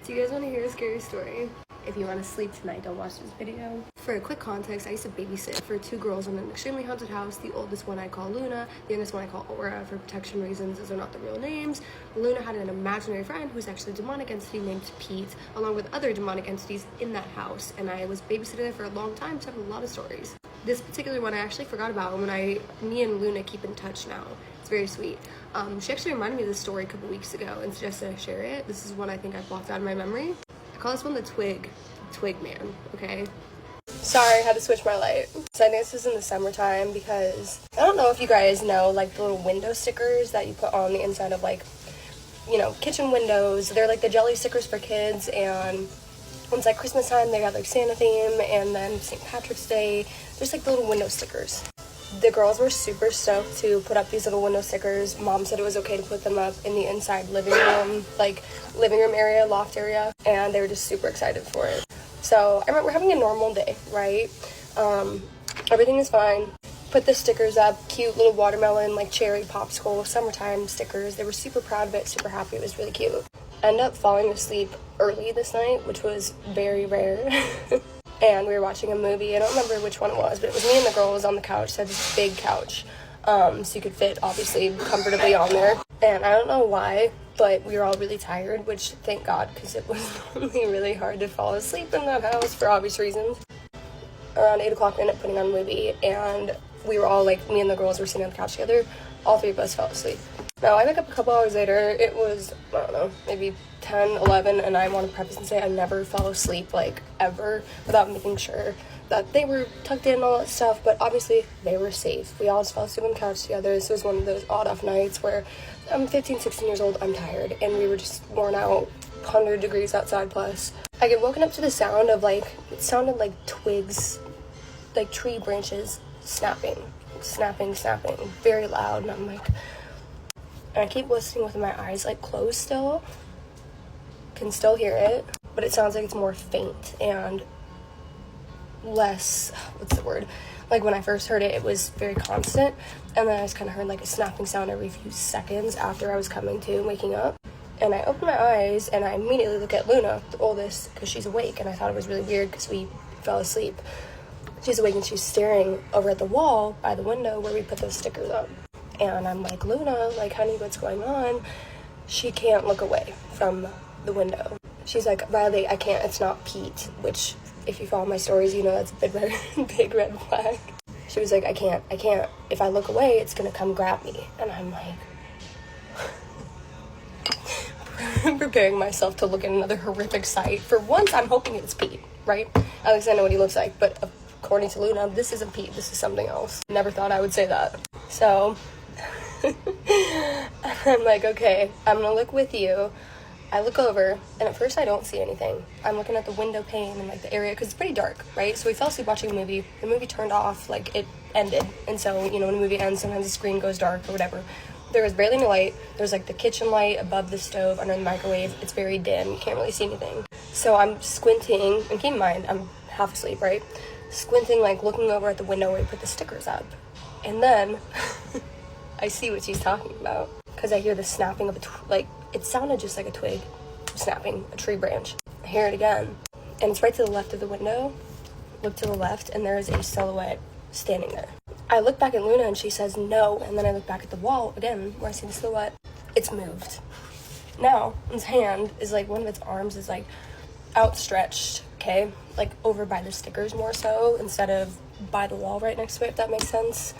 Do you guys want to hear a scary story? If you want to sleep tonight, don't watch this video. For a quick context, I used to babysit for 2 girls in an extremely haunted house. The oldest one I call Luna, the youngest one I call Aura for protection reasons. Those are not the real names. Luna had an imaginary friend who's actually a demonic entity named Pete, along with other demonic entities in that house. And I was babysitting there for a long time, so I have a lot of stories. This particular one I actually forgot about me and Luna keep in touch now. It's very sweet. She actually reminded me of this story a couple weeks ago and suggested I share it. This is one I think I blocked out of my memory. I call this one the twig man, okay? Sorry, I had to switch my light. So I think this was in the summertime because I don't know if you guys know, like, the little window stickers that you put on the inside of, like, you know, kitchen windows. They're like the jelly stickers for kids, and when it's like Christmas time, they got like Santa theme, and then St. Patrick's Day, there's like the little window stickers. The girls were super stoked to put up these little window stickers. Mom said it was okay to put them up in the inside living room area, loft area, and they were just super excited for it. So I remember having a normal day, right? Everything is fine. Put the stickers up, cute little watermelon, like cherry popsicle, summertime stickers. They were super proud of it, super happy. It was really cute. Ended up falling asleep early this night, which was very rare. And we were watching a movie. I don't remember which one it was, but it was me and the girls on the couch. It had this big couch, so you could fit, obviously, comfortably on there. And I don't know why, but we were all really tired, which, thank God, because it was normally really hard to fall asleep in that house for obvious reasons. Around 8 o'clock, we ended up putting on a movie, and we were all, like, me and the girls were sitting on the couch together. All 3 of us fell asleep. Now, I woke up a couple hours later. It was, I don't know, maybe 10, 11, and I want to preface and say I never fell asleep, like, ever, without making sure that they were tucked in and all that stuff, but obviously they were safe. We all just fell asleep on the couch together. This was one of those odd-off nights where I'm 15, 16 years old, I'm tired, and we were just worn out, 100 degrees outside plus. I get woken up to the sound of, like, it sounded like twigs, like tree branches snapping, very loud, and I'm like, and I keep listening with my eyes, like, closed still, can still hear it, but it sounds like it's more faint and less, what's the word, like when I first heard it, it was very constant, and then I just kind of heard like a snapping sound every few seconds after I was coming to and waking up. And I opened my eyes and I immediately look at Luna, the oldest, because she's awake, and I thought it was really weird because we fell asleep. She's awake and she's staring over at the wall by the window where we put those stickers up. And I'm like, Luna, like, honey, what's going on? She can't look away from the window. She's like, Riley, I can't, it's not Pete, which, if you follow my stories, you know that's a big red flag. She was like, I can't, if I look away, it's gonna come grab me. And I'm like, preparing myself to look at another horrific sight. For once, I'm hoping it's Pete, right? At least I know what he looks like, but according to Luna, this isn't Pete, this is something else. Never thought I would say that. So, I'm like, okay, I'm gonna look with you. I look over, and at first I don't see anything. I'm looking at the window pane and like the area, because it's pretty dark, right? So we fell asleep watching a movie. The movie turned off, like it ended. And so, you know, when a movie ends, sometimes the screen goes dark or whatever. There was barely any light. There's like the kitchen light above the stove under the microwave. It's very dim. You can't really see anything. So I'm squinting, and keep in mind, I'm half asleep, right? Squinting, like looking over at the window where we put the stickers up. And then I see what she's talking about, because I hear the snapping of it sounded just like a twig snapping, a tree branch. I hear it again, and it's right to the left of the window. Look to the left, and there is a silhouette standing there. I look back at Luna, and she says no, and then I look back at the wall again, where I see the silhouette. It's moved. Now, its hand is like, one of its arms is like outstretched, okay? Like over by the stickers more so, instead of by the wall right next to it, if that makes sense.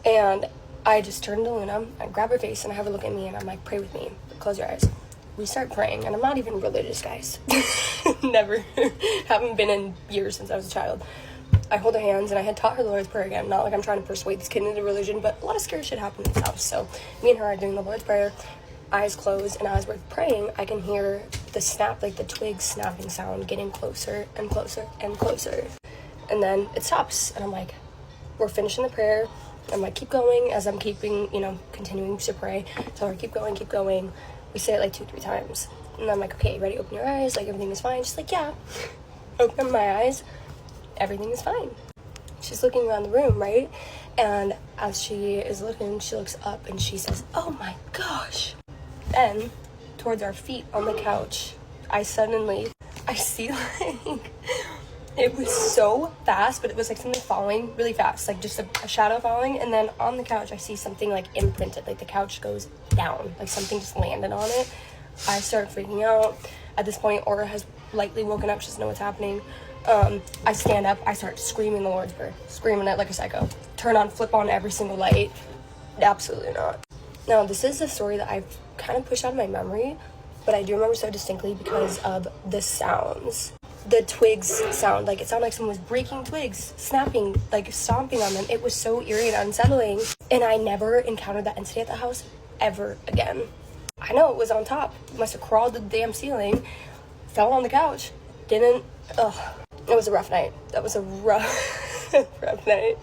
And I just turn to Luna, I grab her face, and I have her look at me, and I'm like, pray with me. Close your eyes. We start praying, and I'm not even religious, guys. Never. Haven't been in years since I was a child. I hold her hands, and I had taught her the Lord's Prayer again. Not like I'm trying to persuade this kid into religion, but a lot of scary shit happened in this house. So me and her are doing the Lord's Prayer, eyes closed, and as we're praying, I can hear the snap, like the twig snapping sound, getting closer and closer and closer. And then it stops, and I'm like, we're finishing the prayer. I'm like, keep going, as I'm keeping, you know, continuing to pray. Tell her, keep going, keep going. We say it like 2-3 times. And I'm like, okay, ready? Open your eyes. Like, everything is fine. She's like, yeah. Open my eyes. Everything is fine. She's looking around the room, right? And as she is looking, she looks up and she says, oh my gosh. Then, towards our feet on the couch, I see like, it was so fast, but it was like something falling really fast, like just a shadow falling. And then on the couch, I see something like imprinted, like the couch goes down, like something just landed on it. I start freaking out. At this point, Aura has lightly woken up. She doesn't know what's happening. I stand up. I start screaming the Lord's Prayer, screaming it like a psycho. Turn on, flip on every single light. Absolutely not. Now, this is a story that I've kind of pushed out of my memory, but I do remember so distinctly because of the sounds. The twigs sound, like it sounded like someone was breaking twigs, snapping, like stomping on them. It was so eerie and unsettling, and I never encountered that entity at the house ever again. I know it was on top. It must have crawled to the damn ceiling, fell on the couch, didn't. It was a rough night. That was a rough night.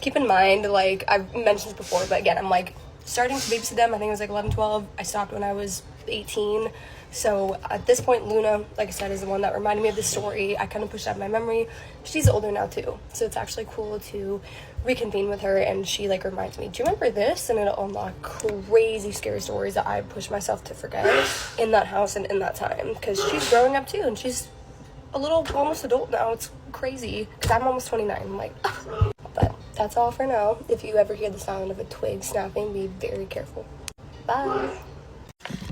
Keep in mind, like I've mentioned this before, but again, I'm like starting to babysit them. I think it was like 11, 12. I stopped when I was 18. So at this point, Luna, like I said, is the one that reminded me of this story. I kind of pushed out of my memory. She's older now too, so it's actually cool to reconvene with her, and she like reminds me, do you remember this? And it'll unlock crazy scary stories that I push myself to forget in that house and in that time, because she's growing up too, and she's a little almost adult now. It's crazy because I'm almost 29. I'm like, ugh. But that's all for now. If you ever hear the sound of a twig snapping, be very careful. Bye.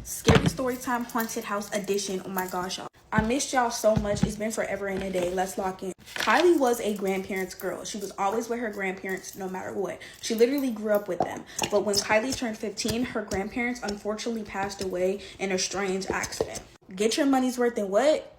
Scary story time, haunted house edition. Oh my gosh, y'all, I missed y'all so much. It's been forever and a day. Let's lock in. Kylie was a grandparents girl. She was always with her grandparents no matter what. She literally grew up with them. But when Kylie turned 15, her grandparents unfortunately passed away in a strange accident. Get your money's worth in what?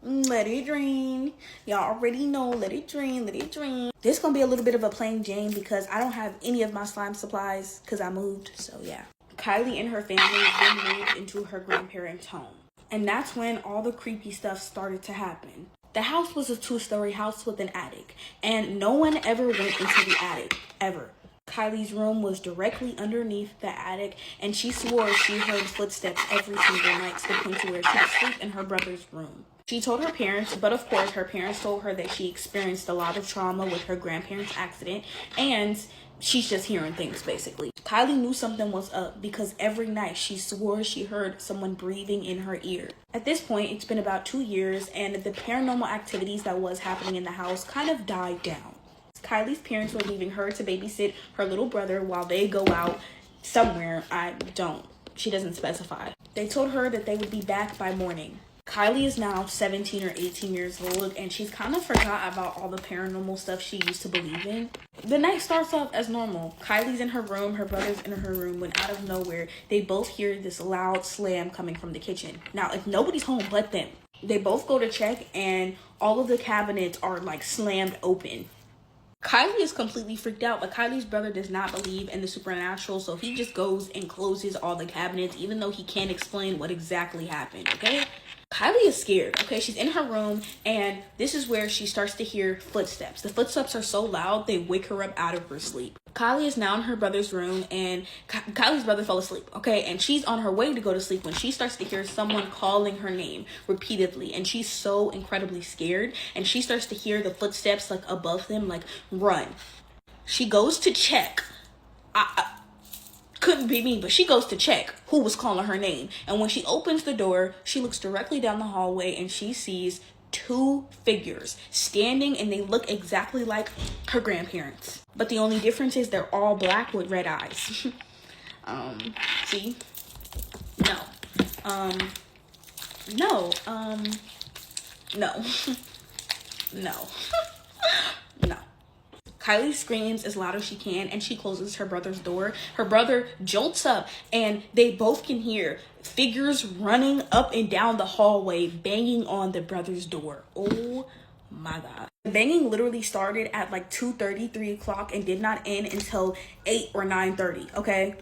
Let it dream. Y'all already know. Let it dream. Let it dream. This gonna be a little bit of a plain Jane because I don't have any of my slime supplies because I moved. So yeah. Kylie and her family then moved into her grandparents' home. And that's when all the creepy stuff started to happen. The house was a 2-story house with an attic, and no one ever went into the attic, ever. Kylie's room was directly underneath the attic, and she swore she heard footsteps every single night to the point to where she would sleep in her brother's room. She told her parents, but of course her parents told her that she experienced a lot of trauma with her grandparents' accident, and she's just hearing things basically. Kylie knew something was up because every night she swore she heard someone breathing in her ear. At this point, it's been about 2 years, and the paranormal activities that was happening in the house kind of died down. Kylie's parents were leaving her to babysit her little brother while they go out somewhere. She doesn't specify. They told her that they would be back by morning. Kylie is now 17 or 18 years old, and she's kind of forgot about all the paranormal stuff she used to believe in. The night starts off as normal. Kylie's in her room, her brother's in her room, when out of nowhere, they both hear this loud slam coming from the kitchen. Now, if nobody's home but them, they both go to check, and all of the cabinets are like slammed open. Kylie is completely freaked out, but Kylie's brother does not believe in the supernatural, so he just goes and closes all the cabinets, even though he can't explain what exactly happened, okay? Kylie is scared, okay? She's in her room, and this is where she starts to hear footsteps. The footsteps are so loud, they wake her up out of her sleep. Kylie is now in her brother's room, and Kylie's brother fell asleep, okay? And she's on her way to go to sleep when she starts to hear someone calling her name repeatedly, and she's so incredibly scared, and she starts to hear the footsteps, like, above them, like, run. She goes to check. Couldn't be me, but she goes to check who was calling her name. And when she opens the door, she looks directly down the hallway and she sees 2 figures standing, and they look exactly like her grandparents. But the only difference is they're all black with red eyes. See? No. No. No. No. No. Kylie screams as loud as she can, and she closes her brother's door. Her brother jolts up, and they both can hear figures running up and down the hallway, banging on the brother's door. Oh my God. The banging literally started at like 2:30, 3 o'clock, and did not end until 8 or 9:30, okay?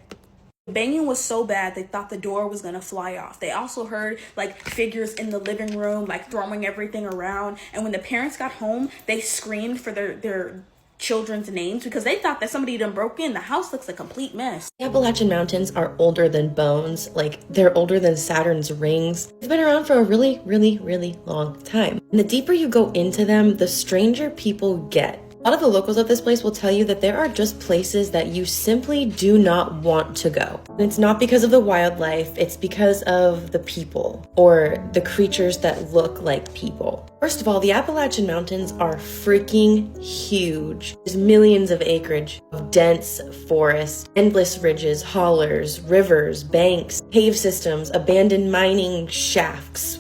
The banging was so bad they thought the door was gonna fly off. They also heard like figures in the living room, like throwing everything around. And when the parents got home, they screamed for their children's names because they thought that somebody done broke in. The house looks a complete mess. The Appalachian Mountains are older than bones, like they're older than Saturn's rings. They've been around for a really, really, really long time. And the deeper you go into them, the stranger people get. A lot of the locals of this place will tell you that there are just places that you simply do not want to go. And it's not because of the wildlife, it's because of the people or the creatures that look like people. First of all, the Appalachian Mountains are freaking huge. There's millions of acreage of dense forest, endless ridges, hollers, rivers, banks, cave systems, abandoned mining shafts.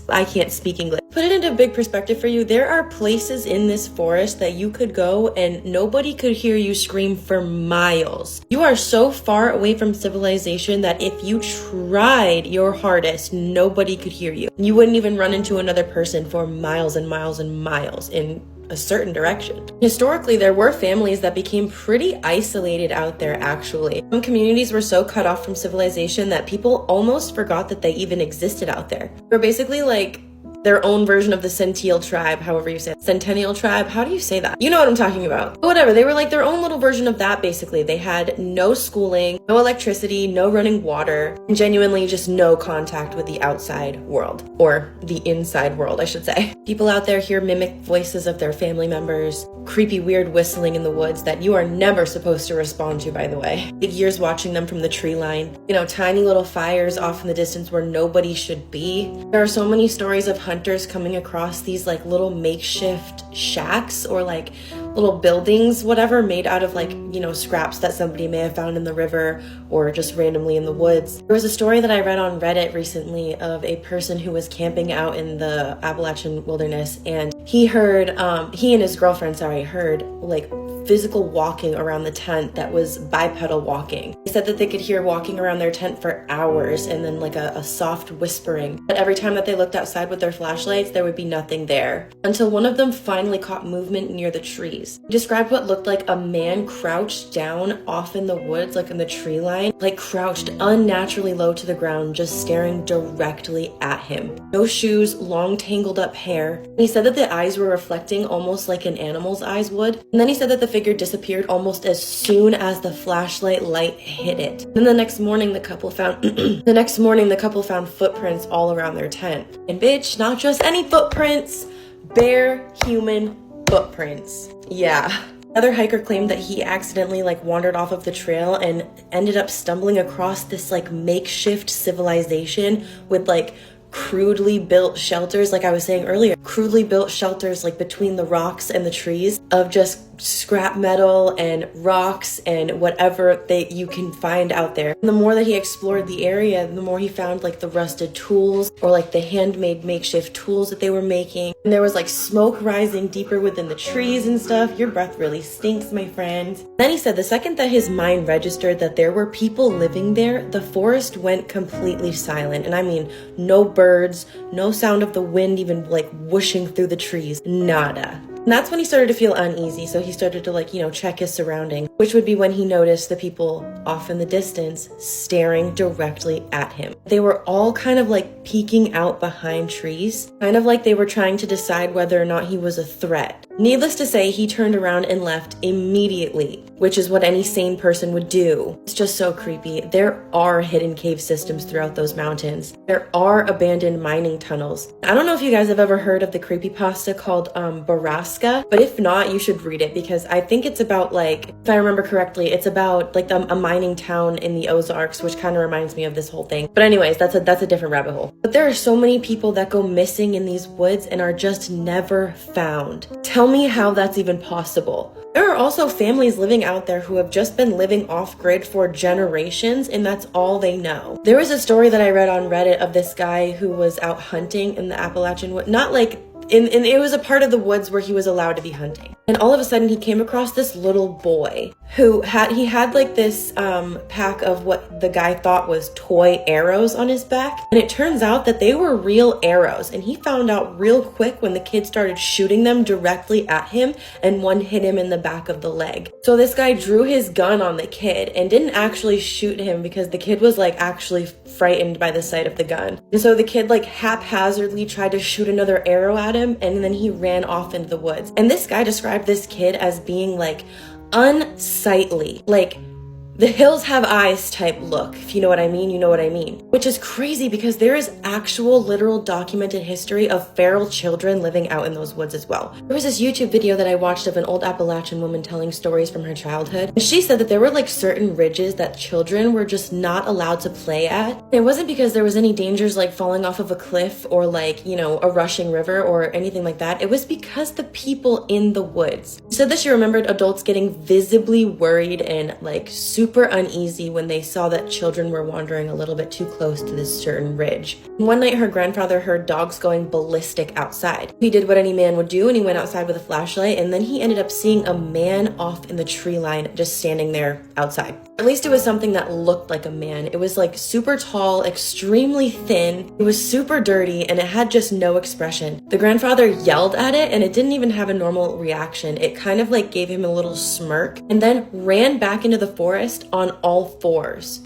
I can't speak English. Put it into big perspective for you. There are places in this forest that you could go and nobody could hear you scream for miles. You are so far away from civilization that if you tried your hardest, nobody could hear you. You wouldn't even run into another person for miles and miles and miles in a certain direction. Historically, there were families that became pretty isolated out there actually. Some communities were so cut off from civilization that people almost forgot that they even existed out there. They were basically like their own version of the Centennial tribe, however you say it. Centennial tribe, how do you say that? You know what I'm talking about. But whatever, they were like their own little version of that basically. They had no schooling, no electricity, no running water, and genuinely just no contact with the outside world. Or the inside world, I should say. People out there hear mimic voices of their family members, creepy weird whistling in the woods that you are never supposed to respond to, by the way. Big years watching them from the tree line. You know, tiny little fires off in the distance where nobody should be. There are so many stories of hunters coming across these like little makeshift shacks or like little buildings, whatever, made out of like, you know, scraps that somebody may have found in the river or just randomly in the woods. There was a story that I read on Reddit recently of a person who was camping out in the Appalachian wilderness, and he and his girlfriend, heard like physical walking around the tent that was bipedal walking. They said that they could hear walking around their tent for hours and then like a soft whispering. But every time that they looked outside with their flashlights, there would be nothing there. Until one of them finally caught movement near the trees. He described what looked like a man crouched down off in the woods, like in the tree line, like crouched unnaturally low to the ground, just staring directly at him. No shoes, long tangled up hair. And he said that the eyes were reflecting almost like an animal's eyes would. And then he said that the figure disappeared almost as soon as the flashlight light hit it. Then the next morning the couple found footprints all around their tent. And bitch, not just any footprints, bare human footprints. Yeah. Another hiker claimed that he accidentally like wandered off of the trail and ended up stumbling across this like makeshift civilization with like crudely built shelters, like I was saying earlier, crudely built shelters like between the rocks and the trees of just scrap metal and rocks and whatever you can find out there. And the more that he explored the area, the more he found like the rusted tools or like the handmade makeshift tools that they were making. And there was like smoke rising deeper within the trees and stuff. Your breath really stinks, my friend. Then he said the second that his mind registered that there were people living there, the forest went completely silent. And I mean, no birds, no sound of the wind even like whooshing through the trees, nada. And that's when he started to feel uneasy, so he started to like, check his surroundings, which would be when he noticed the people off in the distance staring directly at him. They were all kind of like peeking out behind trees, kind of like they were trying to decide whether or not he was a threat. Needless to say, he turned around and left immediately, which is what any sane person would do. It's just so creepy. There are hidden cave systems throughout those mountains. There are abandoned mining tunnels. I don't know if you guys have ever heard of the creepypasta called Baraska, but if not, you should read it because I think it's about like, if I remember correctly, it's about like a mining town in the Ozarks, which kind of reminds me of this whole thing. But anyways, that's a different rabbit hole. But there are so many people that go missing in these woods and are just never found. Tell me how that's even possible. There are also families living out there who have just been living off-grid for generations, and that's all they know. There was a story that I read on Reddit of this guy who was out hunting in the Appalachian woods, not like it was a part of the woods where he was allowed to be hunting. And all of a sudden he came across this little boy who had like this pack of what the guy thought was toy arrows on his back. And it turns out that they were real arrows. And he found out real quick when the kid started shooting them directly at him, and one hit him in the back of the leg. So this guy drew his gun on the kid and didn't actually shoot him because the kid was like actually frightened by the sight of the gun. And so the kid like haphazardly tried to shoot another arrow at him, and then he ran off into the woods. And this guy described this kid as being like unsightly, like the hills have eyes type look. If you know what I mean, you know what I mean. Which is crazy because there is actual literal documented history of feral children living out in those woods as well. There was this YouTube video that I watched of an old Appalachian woman telling stories from her childhood. And she said that there were like certain ridges that children were just not allowed to play at. And it wasn't because there was any dangers like falling off of a cliff or like, you know, a rushing river or anything like that. It was because the people in the woods. She said that she remembered adults getting visibly worried and like super uneasy when they saw that children were wandering a little bit too close to this certain ridge. One night her grandfather heard dogs going ballistic outside. He did what any man would do and he went outside with a flashlight, and then he ended up seeing a man off in the tree line just standing there outside. At least it was something that looked like a man. It was like super tall, extremely thin. It was super dirty and it had just no expression. The grandfather yelled at it and it didn't even have a normal reaction. It kind of like gave him a little smirk and then ran back into the forest on all fours.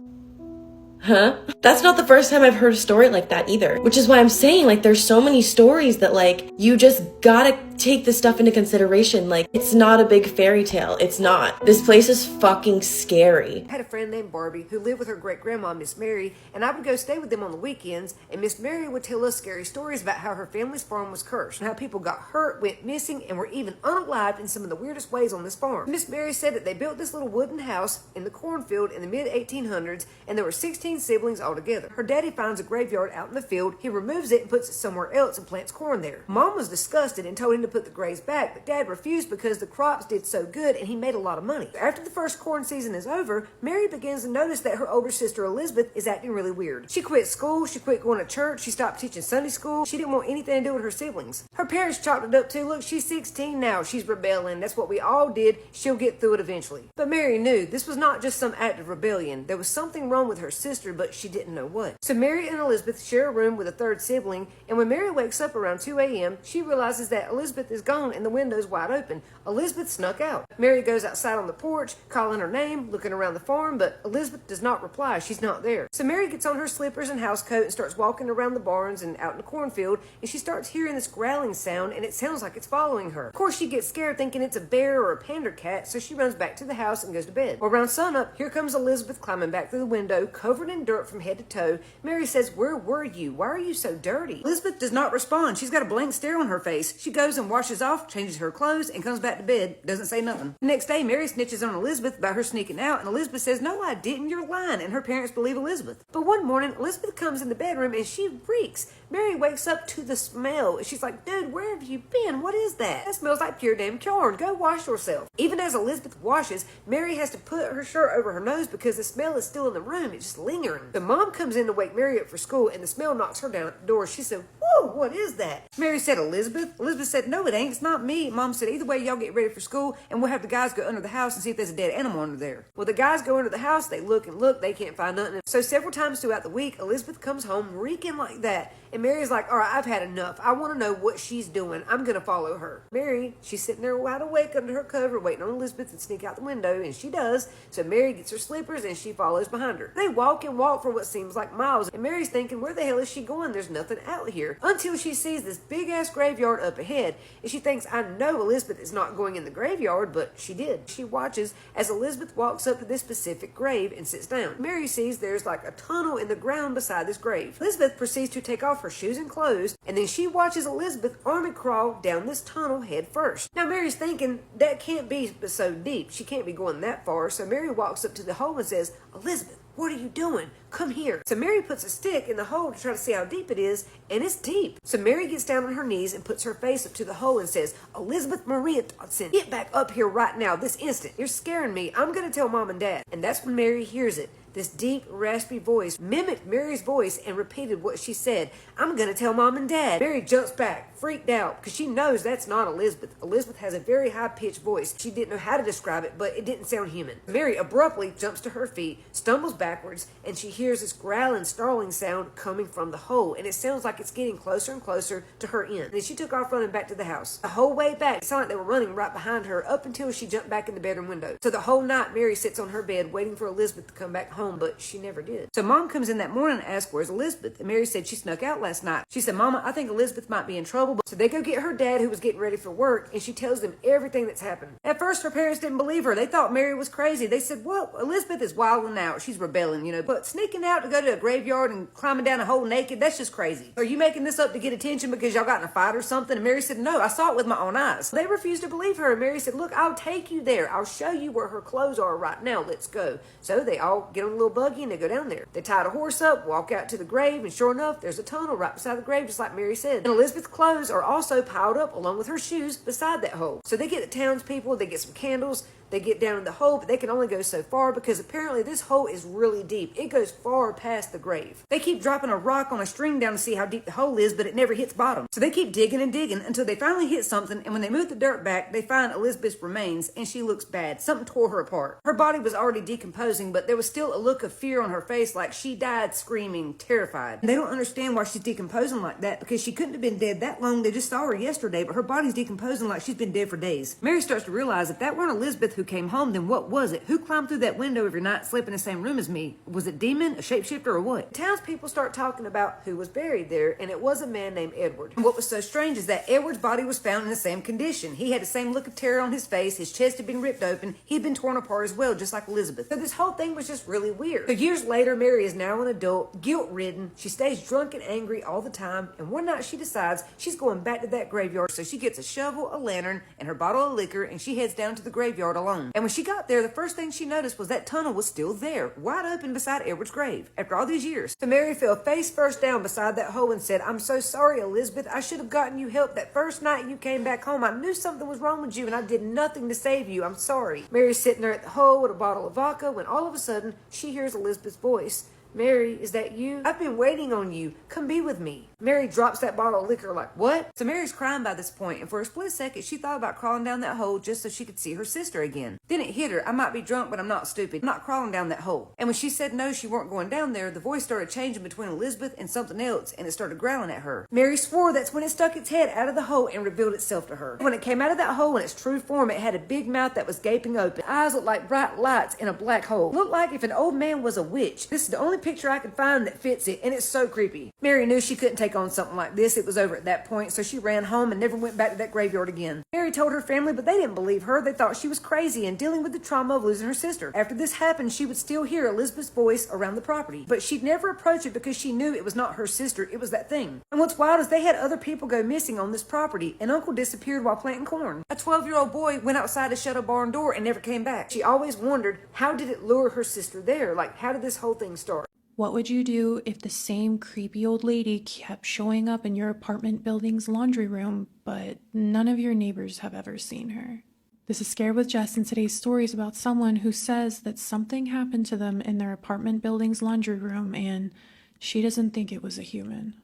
Huh? That's not the first time I've heard a story like that either. Which is why I'm saying, like, there's so many stories that, like, you just gotta take this stuff into consideration. Like, it's not a big fairy tale. It's not. This place is fucking scary. I had a friend named Barbie who lived with her great-grandma, Miss Mary, and I would go stay with them on the weekends, and Miss Mary would tell us scary stories about how her family's farm was cursed, and how people got hurt, went missing, and were even unalived in some of the weirdest ways on this farm. Miss Mary said that they built this little wooden house in the cornfield in the mid-1800s, and there were 16 siblings altogether. Her daddy finds a graveyard out in the field, he removes it and puts it somewhere else and plants corn there. Mom was disgusted and told him to put the graves back, but Dad refused because the crops did so good and he made a lot of money. After the first corn season is over, Mary begins to notice that her older sister Elizabeth is acting really weird. She quit school, she quit going to church, she stopped teaching Sunday school, she didn't want anything to do with her siblings. Her parents chalked it up to, look, she's 16 now, she's rebelling, that's what we all did, she'll get through it eventually. But Mary knew this was not just some act of rebellion, there was something wrong with her sister, but she didn't know what. So Mary and Elizabeth share a room with a third sibling, and when Mary wakes up around 2 a.m., she realizes that Elizabeth is gone and the window's wide open. Elizabeth snuck out. Mary goes outside on the porch, calling her name, looking around the farm, but Elizabeth does not reply. She's not there. So Mary gets on her slippers and housecoat and starts walking around the barns and out in the cornfield, and she starts hearing this growling sound, and it sounds like it's following her. Of course, she gets scared thinking it's a bear or a panda cat, so she runs back to the house and goes to bed. Well, around sunup, here comes Elizabeth climbing back through the window, covered in dirt from head to toe. Mary says, "Where were you? Why are you so dirty?" Elizabeth does not respond. She's got a blank stare on her face. She goes and washes off, changes her clothes, and comes back to bed. Doesn't say nothing. The next day, Mary snitches on Elizabeth about her sneaking out, and Elizabeth says, "No, I didn't. You're lying." And her parents believe Elizabeth. But one morning, Elizabeth comes in the bedroom and she reeks. Mary wakes up to the smell. She's like, "Dude, where have you been? What is that? That smells like pure damn corn. Go wash yourself." Even as Elizabeth washes, Mary has to put her shirt over her nose because the smell is still in the room. It's just lingering. The mom comes in to wake Mary up for school, and the smell knocks her down at the door. She said, "Whoa, what is that?" Mary said, "Elizabeth." Elizabeth said, "No, it ain't. It's not me." Mom said, "Either way, y'all get ready for school, and we'll have the guys go under the house and see if there's a dead animal under there." Well, the guys go under the house. They look and look. They can't find nothing. So several times throughout the week, Elizabeth comes home reeking like that. And Mary's like, "All right, I've had enough. I want to know what she's doing. I'm going to follow her." Mary, she's sitting there wide awake under her cover, waiting on Elizabeth to sneak out the window, and she does. So Mary gets her slippers, and she follows behind her. They walk and walk for what seems like miles, and Mary's thinking, where the hell is she going? There's nothing out here. Until she sees this big-ass graveyard up ahead, and she thinks, I know Elizabeth is not going in the graveyard, but she did. She watches as Elizabeth walks up to this specific grave and sits down. Mary sees there's like a tunnel in the ground beside this grave. Elizabeth proceeds to take off her shoes and clothes, and then she watches Elizabeth army crawl down this tunnel head first. Now Mary's thinking that can't be so deep. She can't be going that far. So Mary walks up to the hole and says, "Elizabeth, what are you doing? Come here." So Mary puts a stick in the hole to try to see how deep it is, and it's deep. So Mary gets down on her knees and puts her face up to the hole and says, "Elizabeth Maria Dodson, get back up here right now, this instant. You're scaring me. I'm going to tell Mom and Dad." And that's when Mary hears it. This deep, raspy voice mimicked Mary's voice and repeated what she said. "I'm going to tell Mom and Dad." Mary jumps back, freaked out, because she knows that's not Elizabeth. Elizabeth has a very high-pitched voice. She didn't know how to describe it, but it didn't sound human. Mary abruptly jumps to her feet, stumbles backwards, and she hears this growling, snarling sound coming from the hole, and it sounds like it's getting closer and closer to her end. And then she took off running back to the house. The whole way back, it sounded like they were running right behind her up until she jumped back in the bedroom window. So the whole night, Mary sits on her bed waiting for Elizabeth to come back home. home, but she never did. So Mom comes in that morning and asks, where's Elizabeth? And Mary said she snuck out last night. She said, Mama, I think Elizabeth might be in trouble. So they go get her dad, who was getting ready for work, and she tells them everything that's happened. At first, her parents didn't believe her. They thought Mary was crazy. They said, well, Elizabeth is wilding out. She's rebelling, but sneaking out to go to a graveyard and climbing down a hole naked, that's just crazy. Are you making this up to get attention because y'all got in a fight or something? And Mary said, no, I saw it with my own eyes. They refused to believe her. And Mary said, look, I'll take you there. I'll show you where her clothes are right now. Let's go. So they all get on a little buggy and they go down there. They tied a horse up, walk out to the grave, and sure enough, there's a tunnel right beside the grave, just like Mary said. And Elizabeth's clothes are also piled up along with her shoes beside that hole. So they get the townspeople, they get some candles, they get down in the hole, but they can only go so far because apparently this hole is really deep. It goes far past the grave. They keep dropping a rock on a string down to see how deep the hole is, but it never hits bottom. So they keep digging and digging until they finally hit something, and when they move the dirt back, they find Elizabeth's remains, and she looks bad. Something tore her apart. Her body was already decomposing, but there was still a look of fear on her face, like she died screaming, terrified. And they don't understand why she's decomposing like that, because she couldn't have been dead that long. They just saw her yesterday, but her body's decomposing like she's been dead for days. Mary starts to realize if that weren't Elizabeth who came home, then what was it? Who climbed through that window every night, slept in the same room as me? Was it demon, a shapeshifter, or what? Townspeople start talking about who was buried there, and it was a man named Edward. And what was so strange is that Edward's body was found in the same condition. He had the same look of terror on his face. His chest had been ripped open. He had been torn apart as well, just like Elizabeth. So this whole thing was just really weird. So years later, Mary is now an adult, guilt-ridden. She stays drunk and angry all the time, and one night she decides she's going back to that graveyard. So she gets a shovel, a lantern, and her bottle of liquor, and she heads down to the graveyard alone. And when she got there, the first thing she noticed was that tunnel was still there, wide open beside Edward's grave, after all these years. So Mary fell face first down beside that hole and said, I'm so sorry, Elizabeth. I should have gotten you help that first night you came back home. I knew something was wrong with you, and I did nothing to save you. I'm sorry. Mary's sitting there at the hole with a bottle of vodka when all of a sudden she hears Elizabeth's voice. Mary, is that you? I've been waiting on you. Come be with me. Mary drops that bottle of liquor like, what? So Mary's crying by this point, and for a split second, she thought about crawling down that hole just so she could see her sister again. Then it hit her. I might be drunk, but I'm not stupid. I'm not crawling down that hole. And when she said no, she weren't going down there, the voice started changing between Elizabeth and something else, and it started growling at her. Mary swore that's when it stuck its head out of the hole and revealed itself to her. When it came out of that hole in its true form, it had a big mouth that was gaping open. Eyes looked like bright lights in a black hole. Looked like if an old man was a witch. This is the only picture I could find that fits it, and it's so creepy. Mary knew she couldn't take on something like this. It was over at that point, so she ran home and never went back to that graveyard again. Mary told her family, but they didn't believe her. They thought she was crazy and dealing with the trauma of losing her sister. After this happened, she would still hear Elizabeth's voice around the property, but she'd never approach it because she knew it was not her sister, it was that thing. And what's wild is they had other people go missing on this property, and Uncle disappeared while planting corn. A 12-year-old boy went outside to shut a barn door and never came back. She always wondered, how did it lure her sister there? Like, how did this whole thing start? What would you do if the same creepy old lady kept showing up in your apartment building's laundry room, but none of your neighbors have ever seen her? This is Scared with Jess, and today's story is about someone who says that something happened to them in their apartment building's laundry room, and she doesn't think it was a human.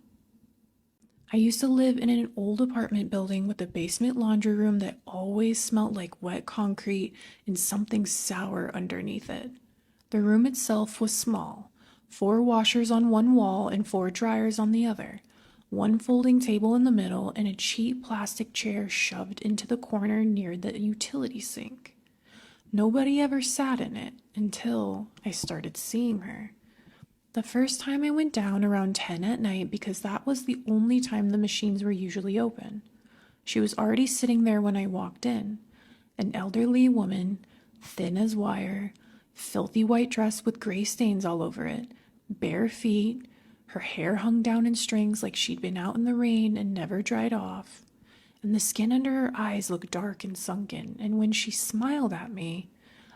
I used to live in an old apartment building with a basement laundry room that always smelled like wet concrete and something sour underneath it. The room itself was small. 4 washers on one wall and 4 dryers on the other, 1 folding table in the middle, and a cheap plastic chair shoved into the corner near the utility sink. Nobody ever sat in it until I started seeing her. The first time I went down around 10 at night because that was the only time the machines were usually open. She was already sitting there when I walked in, an elderly woman, thin as wire, filthy white dress with gray stains all over it, bare feet, her hair hung down in strings like she'd been out in the rain and never dried off, and the skin under her eyes looked dark and sunken, and when she smiled at me,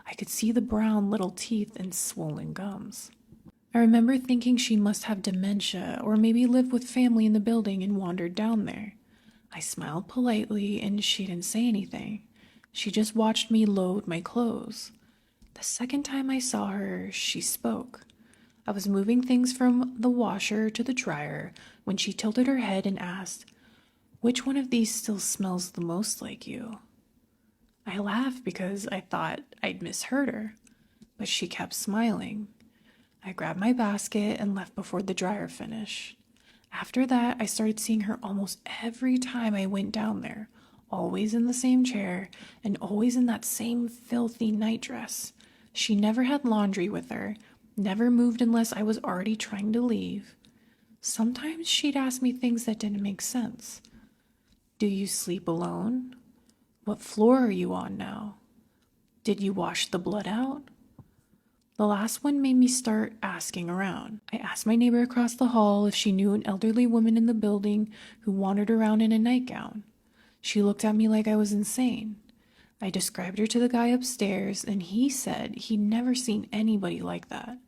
I could see the brown little teeth and swollen gums. I remember thinking she must have dementia or maybe lived with family in the building and wandered down there. I smiled politely and she didn't say anything. She just watched me load my clothes. The second time I saw her, she spoke. I was moving things from the washer to the dryer when she tilted her head and asked, "Which one of these still smells the most like you?" I laughed because I thought I'd misheard her, but she kept smiling. I grabbed my basket and left before the dryer finished. After that, I started seeing her almost every time I went down there, always in the same chair and always in that same filthy nightdress. She never had laundry with her, Never moved unless I was already trying to leave. Sometimes she'd ask me things that didn't make sense. Do you sleep alone? What floor are you on now? Did you wash the blood out? The last one made me start asking around. I asked my neighbor across the hall if she knew an elderly woman in the building who wandered around in a nightgown. She looked at me like I was insane. I described her to the guy upstairs, and he said he'd never seen anybody like that.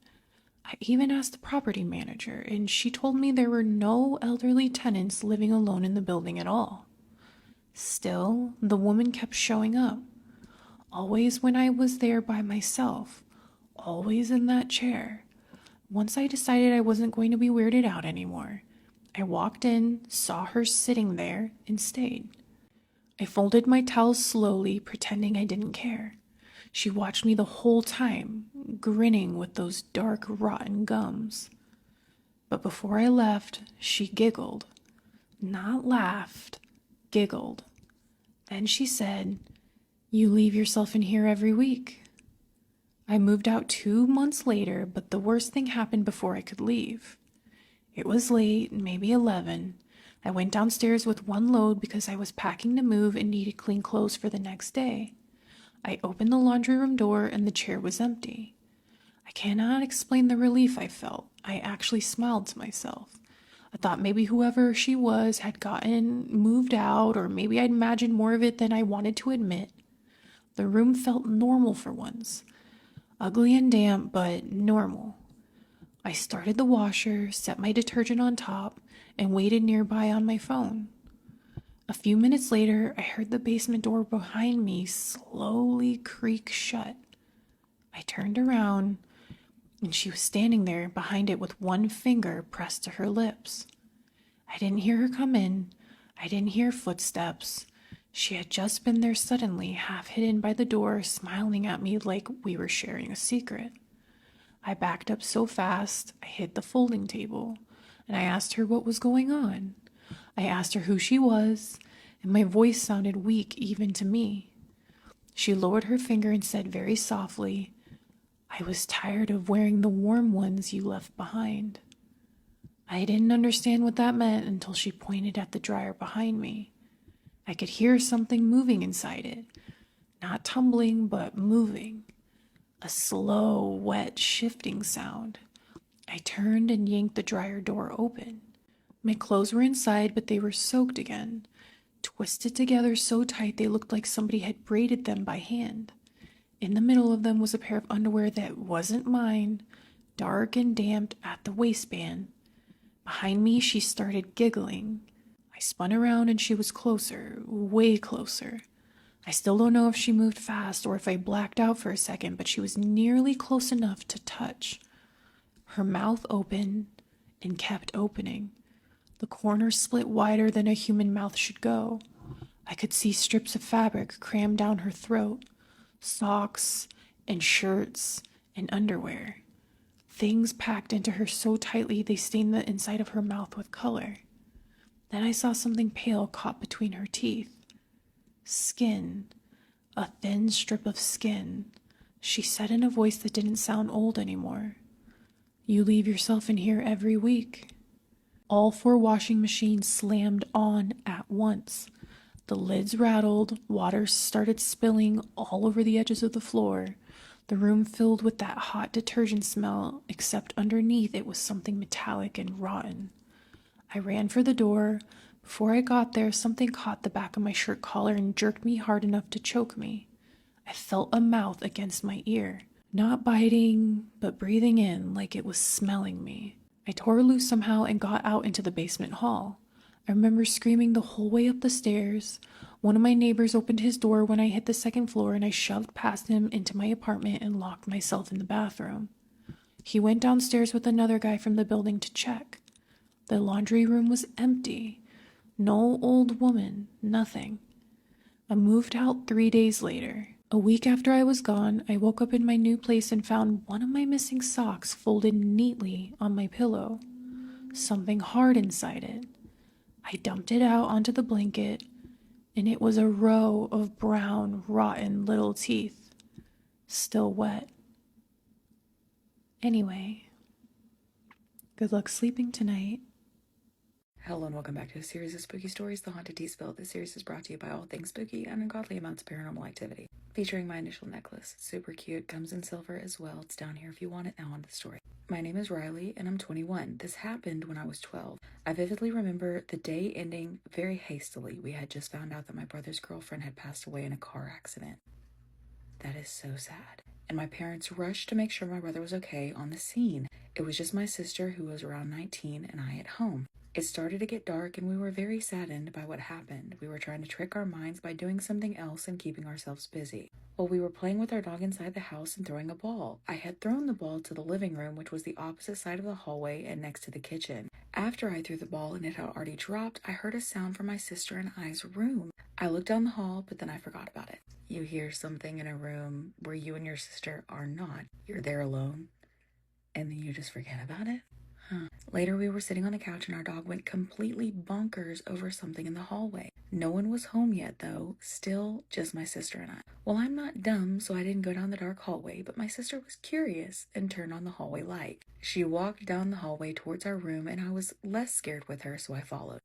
I even asked the property manager, and she told me there were no elderly tenants living alone in the building at all. Still, the woman kept showing up. Always when I was there by myself. Always in that chair. Once I decided I wasn't going to be weirded out anymore. I walked in, saw her sitting there, and stayed. I folded my towels slowly, pretending I didn't care. She watched me the whole time, grinning with those dark, rotten gums. But before I left, she giggled. Not laughed, giggled. Then she said, "You leave yourself in here every week." I moved out 2 months later, but the worst thing happened before I could leave. It was late, maybe 11. I went downstairs with one load because I was packing to move and needed clean clothes for the next day. I opened the laundry room door and the chair was empty. I cannot explain the relief I felt. I actually smiled to myself. I thought maybe whoever she was had moved out, or maybe I'd imagined more of it than I wanted to admit. The room felt normal for once. Ugly and damp, but normal. I started the washer, set my detergent on top, and waited nearby on my phone. A few minutes later, I heard the basement door behind me slowly creak shut. I turned around, and she was standing there behind it with one finger pressed to her lips. I didn't hear her come in. I didn't hear footsteps. She had just been there suddenly, half hidden by the door, smiling at me like we were sharing a secret. I backed up so fast, I hit the folding table, and I asked her what was going on. I asked her who she was, and my voice sounded weak even to me. She lowered her finger and said very softly, "I was tired of wearing the warm ones you left behind." I didn't understand what that meant until she pointed at the dryer behind me. I could hear something moving inside it. Not tumbling, but moving. A slow, wet, shifting sound. I turned and yanked the dryer door open. My clothes were inside, but they were soaked again. Twisted together so tight they looked like somebody had braided them by hand. In the middle of them was a pair of underwear that wasn't mine, dark and damp at the waistband. Behind me, she started giggling. I spun around and she was closer, way closer. I still don't know if she moved fast or if I blacked out for a second, but she was nearly close enough to touch. Her mouth opened and kept opening. The corners split wider than a human mouth should go. I could see strips of fabric crammed down her throat, socks and shirts and underwear. Things packed into her so tightly they stained the inside of her mouth with color. Then I saw something pale caught between her teeth. Skin. A thin strip of skin. She said in a voice that didn't sound old anymore, "You leave yourself in here every week." All 4 washing machines slammed on at once. The lids rattled, water started spilling all over the edges of the floor. The room filled with that hot detergent smell, except underneath it was something metallic and rotten. I ran for the door. Before I got there, something caught the back of my shirt collar and jerked me hard enough to choke me. I felt a mouth against my ear, not biting, but breathing in like it was smelling me. I tore loose somehow and got out into the basement hall. I remember screaming the whole way up the stairs. One of my neighbors opened his door when I hit the 2nd floor, and I shoved past him into my apartment and locked myself in the bathroom. He went downstairs with another guy from the building to check. The laundry room was empty. No old woman, nothing. I moved out 3 days later. A week after I was gone, I woke up in my new place and found one of my missing socks folded neatly on my pillow. Something hard inside it. I dumped it out onto the blanket, and it was a row of brown, rotten little teeth, still wet. Anyway, good luck sleeping tonight. Hello and welcome back to a series of spooky stories, The Haunted Tea Spill. This series is brought to you by all things spooky and ungodly amounts of paranormal activity. Featuring my initial necklace. Super cute, comes in silver as well. It's down here if you want it. Now on to the story. My name is Riley and I'm 21. This happened when I was 12. I vividly remember the day ending very hastily. We had just found out that my brother's girlfriend had passed away in a car accident. That is so sad. And my parents rushed to make sure my brother was okay on the scene. It was just my sister, who was around 19, and I at home. It started to get dark and we were very saddened by what happened. We were trying to trick our minds by doing something else and keeping ourselves busy. Well, we were playing with our dog inside the house and throwing a ball. I had thrown the ball to the living room, which was the opposite side of the hallway and next to the kitchen. After I threw the ball and it had already dropped, I heard a sound from my sister and I's room. I looked down the hall, but then I forgot about it. You hear something in a room where you and your sister are not. You're there alone, and then you just forget about it? Later, we were sitting on the couch and our dog went completely bonkers over something in the hallway. No one was home yet, though. Still, just my sister and I. Well, I'm not dumb, so I didn't go down the dark hallway, but my sister was curious and turned on the hallway light. She walked down the hallway towards our room, and I was less scared with her, so I followed.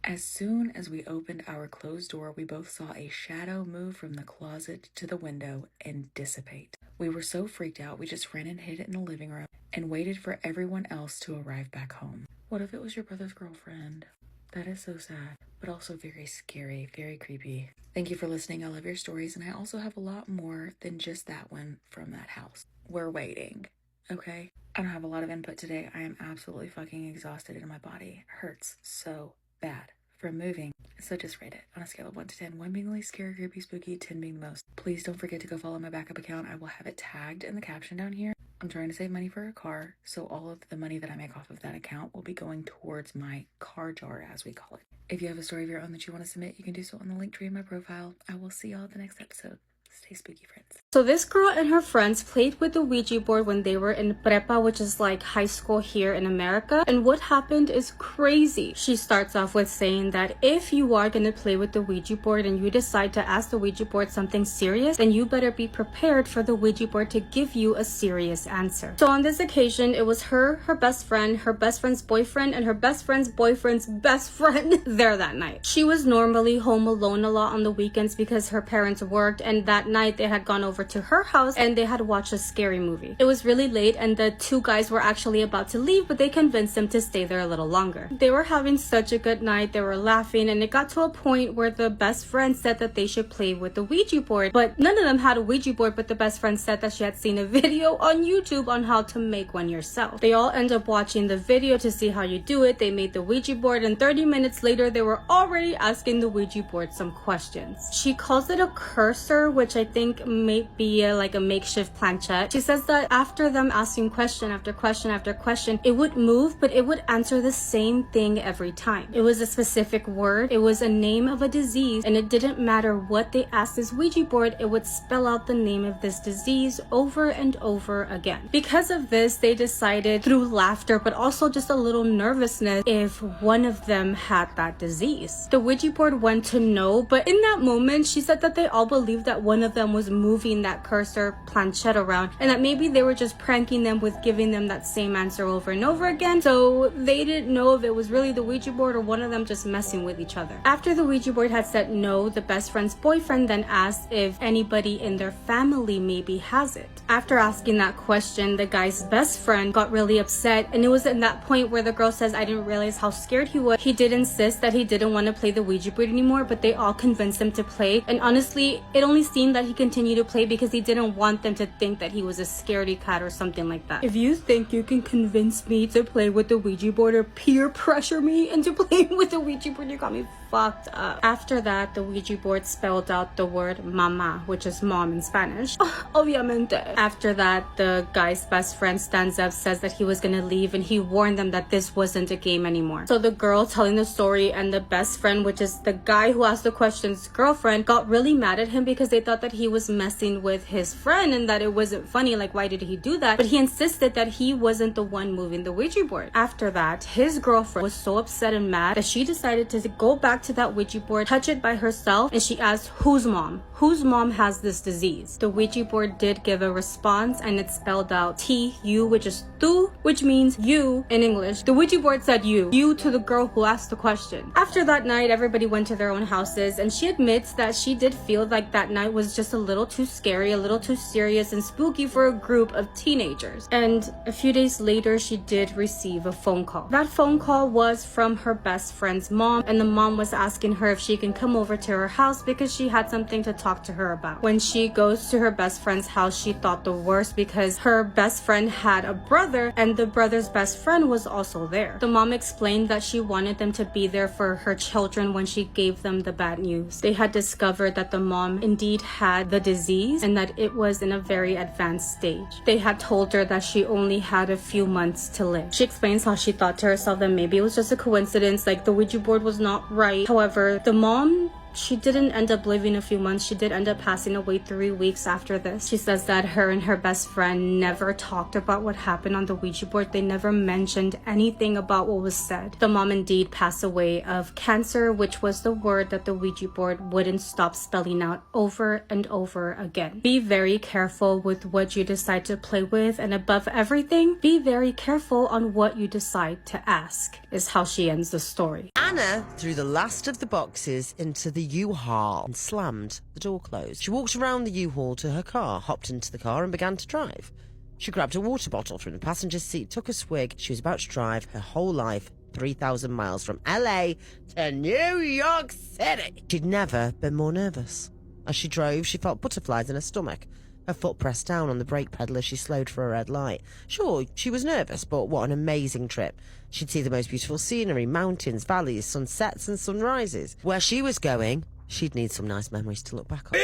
As soon as we opened our closed door, we both saw a shadow move from the closet to the window and dissipate. We were so freaked out, we just ran and hid it in the living room and waited for everyone else to arrive back home. What if it was your brother's girlfriend? That is so sad, but also very scary, very creepy. Thank you for listening. I love your stories, and I also have a lot more than just that one from that house. We're waiting, okay? I don't have a lot of input today. I am absolutely fucking exhausted and my body hurts so bad from moving. So just rate it on a scale of 1 to 10. 1 being the least scary, creepy, spooky, 10 being the most. Please don't forget to go follow my backup account. I will have it tagged in the caption down here. I'm trying to save money for a car, so all of the money that I make off of that account will be going towards my car jar, as we call it. If you have a story of your own that you want to submit, you can do so on the link tree in my profile. I will see y'all at the next episode. Stay spooky, friends. So this girl and her friends played with the Ouija board when they were in prepa, which is like high school here in America. And what happened is crazy. She starts off with saying that if you are going to play with the Ouija board and you decide to ask the Ouija board something serious, then you better be prepared for the Ouija board to give you a serious answer. So on this occasion, it was her best friend's boyfriend, and her best friend's boyfriend's best friend there that night. She was normally home alone a lot on the weekends because her parents worked, and that night they had gone over to her house and they had watched a scary movie. It was really late and the two guys were actually about to leave, but they convinced them to stay there a little longer. They were having such a good night, they were laughing, and it got to a point where the best friend said that they should play with the Ouija board, but none of them had a Ouija board, but the best friend said that she had seen a video on YouTube on how to make one yourself. They all end up watching the video to see how you do it. They made the Ouija board, and 30 minutes later they were already asking the Ouija board some questions. She calls it a cursor, which I think may be like a makeshift planchette. She says that after them asking question after question after question, it would move, but it would answer the same thing every time. It was a specific word, it was a name of a disease, and it didn't matter what they asked this Ouija board, it would spell out the name of this disease over and over again. Because of this, they decided through laughter, but also just a little nervousness, if one of them had that disease. The Ouija board went to no, but in that moment, she said that they all believed that one of them was moving that cursor planchette around, and that maybe they were just pranking them with giving them that same answer over and over again, so they didn't know if it was really the Ouija board or one of them just messing with each other. After the Ouija board had said no, the best friend's boyfriend then asked if anybody in their family maybe has it. After asking that question, the guy's best friend got really upset, and it was at that point where the girl says, I didn't realize how scared he was. He did insist that he didn't want to play the Ouija board anymore, but they all convinced him to play, and honestly, it only seemed that he continued to play because he didn't want them to think that he was a scaredy cat or something like that. If you think you can convince me to play with the Ouija board or peer pressure me into playing with the Ouija board, you got me fucked up. After that, the Ouija board spelled out the word mama, which is mom in Spanish. Obviamente. After that, the guy's best friend stands up, says that he was gonna leave, and he warned them that this wasn't a game anymore. So the girl telling the story and the best friend, which is the guy who asked the question's girlfriend, got really mad at him because they thought that he was messing scene with his friend and that it wasn't funny, like why did he do that? But he insisted that he wasn't the one moving the Ouija board. After that, his girlfriend was so upset and mad that she decided to go back to that Ouija board, touch it by herself, and she asked, whose mom? Whose mom has this disease? The Ouija board did give a response, and it spelled out T-U, which is tu, which means you in English. The Ouija board said you to the girl who asked the question. After that night, everybody went to their own houses, and she admits that she did feel like that night was just a little too scary, a little too serious and spooky for a group of teenagers. And a few days later, she did receive a phone call. That phone call was from her best friend's mom, and the mom was asking her if she can come over to her house because she had something to talk to her about. When she goes to her best friend's house, she thought the worst because her best friend had a brother, and the brother's best friend was also there. The mom explained that she wanted them to be there for her children when she gave them the bad news. They had discovered that the mom indeed had the disease and that it was in a very advanced stage. They had told her that she only had a few months to live. She explains how she thought to herself that maybe it was just a coincidence, like the Ouija board was not right. However, the mom, she didn't end up living a few months. She did end up passing away 3 weeks after this. She says that her and her best friend never talked about what happened on the Ouija board. They never mentioned anything about what was said. The mom indeed passed away of cancer, which was the word that the Ouija board wouldn't stop spelling out over and over again. Be very careful with what you decide to play with, and above everything, be very careful on what you decide to ask, is how she ends the story. Anna threw the last of the boxes into the U-Haul and slammed the door closed. She walked around the U-Haul to her car, hopped into the car and began to drive. She grabbed a water bottle from the passenger seat, took a swig. She was about to drive her whole life 3,000 miles from LA to New York City. She'd never been more nervous. As she drove, she felt butterflies in her stomach. Her foot pressed down on the brake pedal as she slowed for a red light. Sure, she was nervous, but what an amazing trip. She'd see the most beautiful scenery, mountains, valleys, sunsets and sunrises. Where she was going, she'd need some nice memories to look back on.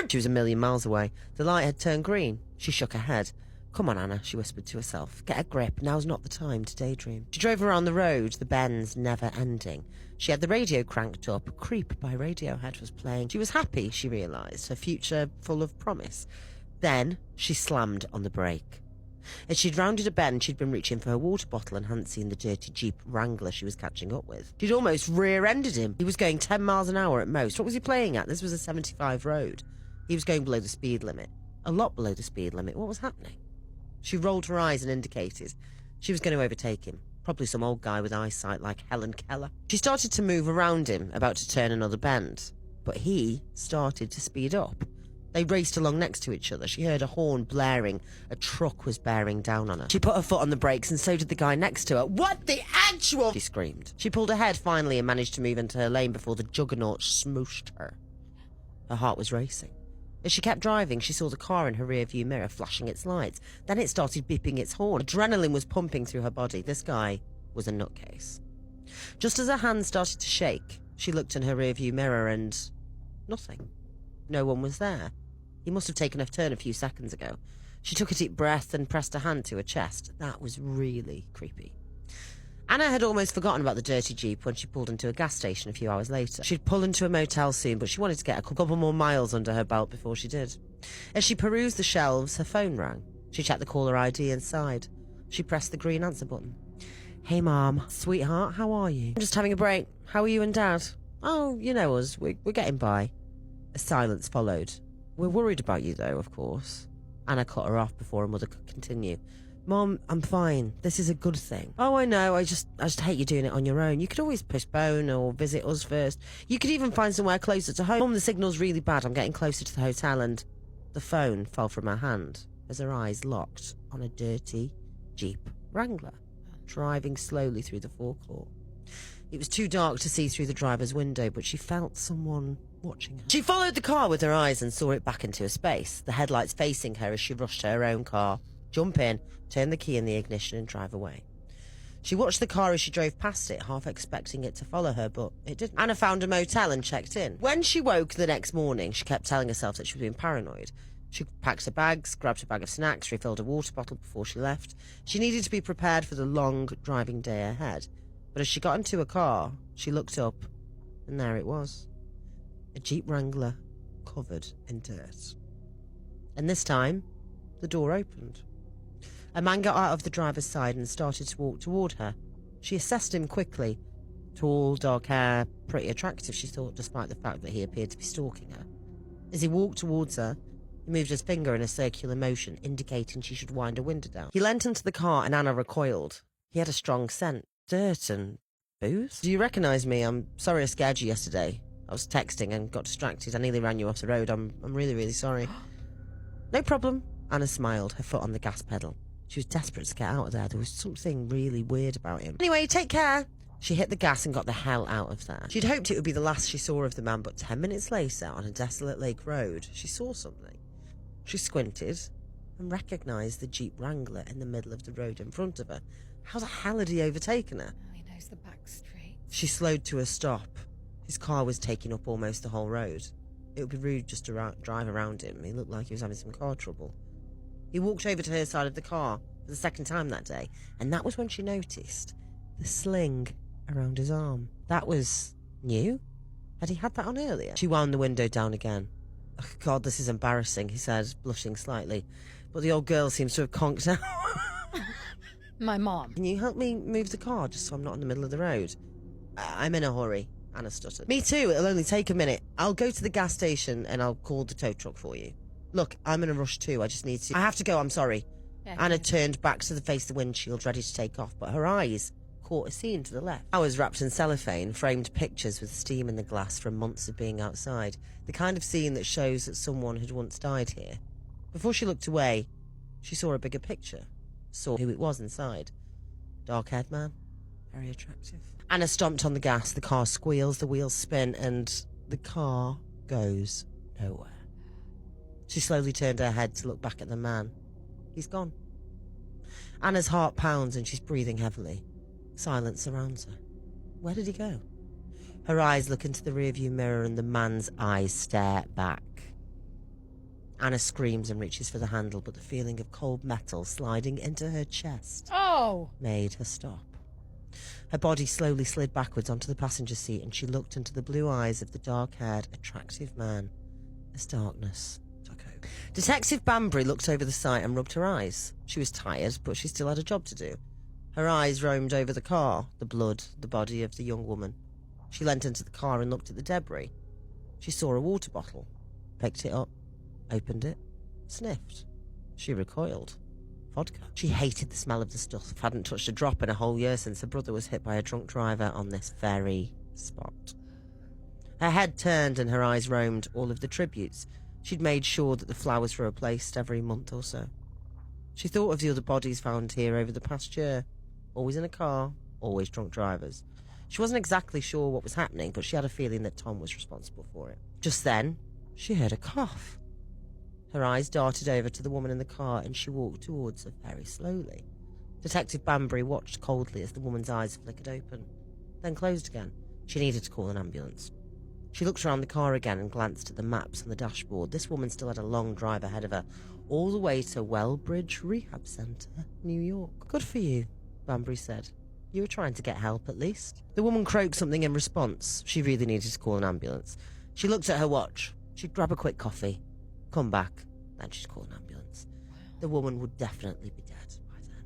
She was a million miles away. The light had turned green. She shook her head. Come on, Anna, she whispered to herself. Get a grip. Now's not the time to daydream. She drove around the road, the bends never ending. She had the radio cranked up. Creep by Radiohead was playing. She was happy, she realised, her future full of promise. Then she slammed on the brake. As she'd rounded a bend, she'd been reaching for her water bottle and hadn't seen the dirty Jeep Wrangler she was catching up with. She'd almost rear-ended him. He was going 10 miles an hour at most. What was he playing at? This was a 75 road. He was going below the speed limit. A lot below the speed limit. What was happening? She rolled her eyes and indicated she was going to overtake him. Probably some old guy with eyesight like Helen Keller. She started to move around him, about to turn another bend. But he started to speed up. They raced along next to each other. She heard a horn blaring. A truck was bearing down on her. She put her foot on the brakes and so did the guy next to her. What the actual... She screamed. She pulled ahead finally and managed to move into her lane before the juggernaut smooshed her. Her heart was racing. As she kept driving, she saw the car in her rearview mirror flashing its lights. Then it started beeping its horn. Adrenaline was pumping through her body. This guy was a nutcase. Just as her hands started to shake, she looked in her rearview mirror and... nothing. No one was there. He must have taken a turn a few seconds ago. She took a deep breath and pressed her hand to her chest. That was really creepy. Anna had almost forgotten about the dirty Jeep when she pulled into a gas station a few hours later. She'd pull into a motel soon, but she wanted to get a couple more miles under her belt before she did. As she perused the shelves, her phone rang. She checked the caller ID inside. She pressed the green answer button. Hey, Mom. Sweetheart, how are you? I'm just having a break. How are you and Dad? Oh, you know us. We're getting by. A silence followed. We're worried about you, though, of course. Anna cut her off before her mother could continue. Mom, I'm fine. This is a good thing. Oh, I know. I just hate you doing it on your own. You could always postpone or visit us first. You could even find somewhere closer to home. Mom, the signal's really bad. I'm getting closer to the hotel and... The phone fell from her hand as her eyes locked on a dirty Jeep Wrangler, driving slowly through the forecourt. It was too dark to see through the driver's window, but she felt someone watching her. She followed the car with her eyes and saw it back into a space, the headlights facing her as she rushed to her own car. Jump in, turn the key in the ignition and drive away. She watched the car as she drove past it, half expecting it to follow her, but it didn't. Anna found a motel and checked in. When she woke the next morning, she kept telling herself that she was being paranoid. She packed her bags, grabbed a bag of snacks, refilled a water bottle before she left. She needed to be prepared for the long driving day ahead. But as she got into a car, she looked up, and there it was. A Jeep Wrangler covered in dirt. And this time, the door opened. A man got out of the driver's side and started to walk toward her. She assessed him quickly. Tall, dark hair, pretty attractive, she thought, despite the fact that he appeared to be stalking her. As he walked towards her, he moved his finger in a circular motion, indicating she should wind a window down. He leant into the car and Anna recoiled. He had a strong scent. Dirt and booze? Do you recognise me? I'm sorry I scared you yesterday. I was texting and got distracted. I nearly ran you off the road. I'm really, really sorry. No problem. Anna smiled, her foot on the gas pedal. She was desperate to get out of there. There was something really weird about him. Anyway, take care. She hit the gas and got the hell out of there. She'd hoped it would be the last she saw of the man, but 10 minutes later, on a desolate lake road, she saw something. She squinted and recognised the Jeep Wrangler in the middle of the road in front of her. How the hell had he overtaken her? Oh, he knows the back streets. She slowed to a stop. His car was taking up almost the whole road. It would be rude just to drive around him. He looked like he was having some car trouble. He walked over to her side of the car for the second time that day, and that was when she noticed the sling around his arm. That was new? Had he had that on earlier? She wound the window down again. Oh, God, this is embarrassing, he said, blushing slightly. But the old girl seems to have conked out. My mom. Can you help me move the car just so I'm not in the middle of the road? I'm in a hurry, Anna stuttered. Me too, it'll only take a minute. I'll go to the gas station and I'll call the tow truck for you. Look, I'm in a rush too, I just need to... I have to go, I'm sorry. Yeah, Anna turned back to the face of the windshield, ready to take off, but her eyes caught a scene to the left. Flowers wrapped in cellophane, framed pictures with steam in the glass from months of being outside. The kind of scene that shows that someone had once died here. Before she looked away, she saw a bigger picture. Saw who it was inside. Dark-haired man. Very attractive. Anna stomped on the gas, the car squeals, the wheels spin, and the car goes nowhere. She slowly turned her head to look back at the man. He's gone. Anna's heart pounds and she's breathing heavily. Silence surrounds her. Where did he go? Her eyes look into the rearview mirror and the man's eyes stare back. Anna screams and reaches for the handle, but the feeling of cold metal sliding into her chest made her stop. Her body slowly slid backwards onto the passenger seat and she looked into the blue eyes of the dark-haired, attractive man as darkness took over. Detective Banbury looked over the sight and rubbed her eyes. She was tired, but she still had a job to do. Her eyes roamed over the car, the blood, the body of the young woman. She leant into the car and looked at the debris. She saw a water bottle, picked it up, opened it, sniffed. She recoiled. Vodka. She hated the smell of the stuff. Hadn't touched a drop in a whole year since her brother was hit by a drunk driver on this very spot. Her head turned and her eyes roamed all of the tributes. She'd made sure that the flowers were replaced every month or so. She thought of the other bodies found here over the past year. Always in a car, always drunk drivers. She wasn't exactly sure what was happening, but she had a feeling that Tom was responsible for it. Just then, she heard a cough. Her eyes darted over to the woman in the car and she walked towards her very slowly. Detective Banbury watched coldly as the woman's eyes flickered open, then closed again. She needed to call an ambulance. She looked around the car again and glanced at the maps on the dashboard. This woman still had a long drive ahead of her, all the way to Wellbridge Rehab Centre, New York. Good for you, Banbury said. You were trying to get help, at least. The woman croaked something in response. She really needed to call an ambulance. She looked at her watch. She'd grab a quick coffee, come back, then she'd call an ambulance. The woman would definitely be dead by then.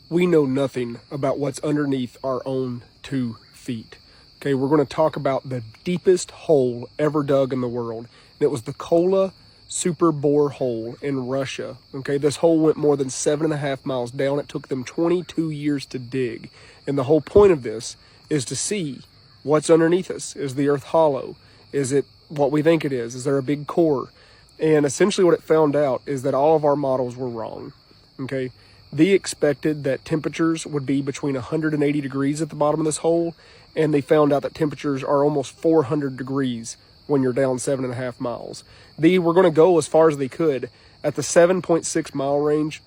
We know nothing about what's underneath our own 2 feet. Okay, we're going to talk about the deepest hole ever dug in the world. And it was the Kola Super Bore Hole in Russia. Okay, this hole went more than 7.5 miles down. It took them 22 years to dig. And the whole point of this is to see what's underneath us. Is the earth hollow? Is it what we think it is? Is there a big core? And essentially what it found out is that all of our models were wrong. Okay, they expected that temperatures would be between 180 degrees at the bottom of this hole, and they found out that temperatures are almost 400 degrees when you're down 7.5 miles. They were going to go as far as they could. At the 7.6 mile range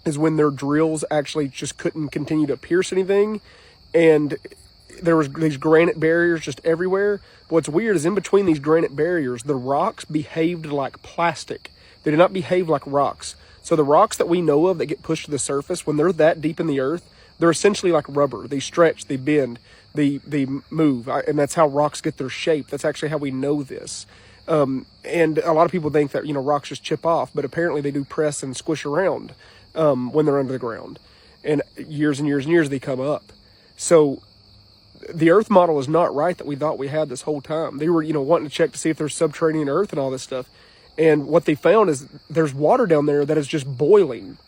is when their drills actually just couldn't continue to pierce anything, and there was these granite barriers just everywhere. But what's weird is in between these granite barriers, the rocks behaved like plastic. They did not behave like rocks. So the rocks that we know of that get pushed to the surface, when they're that deep in the earth, they're essentially like rubber. They stretch, they bend, they move. And that's how rocks get their shape. That's actually how we know this. And a lot of people think that, rocks just chip off, but apparently they do press and squish around when they're under the ground. And years and years and years they come up. So the Earth model is not right that we thought we had this whole time. They were, wanting to check to see if there's subterranean Earth and all this stuff. And what they found is there's water down there that is just boiling.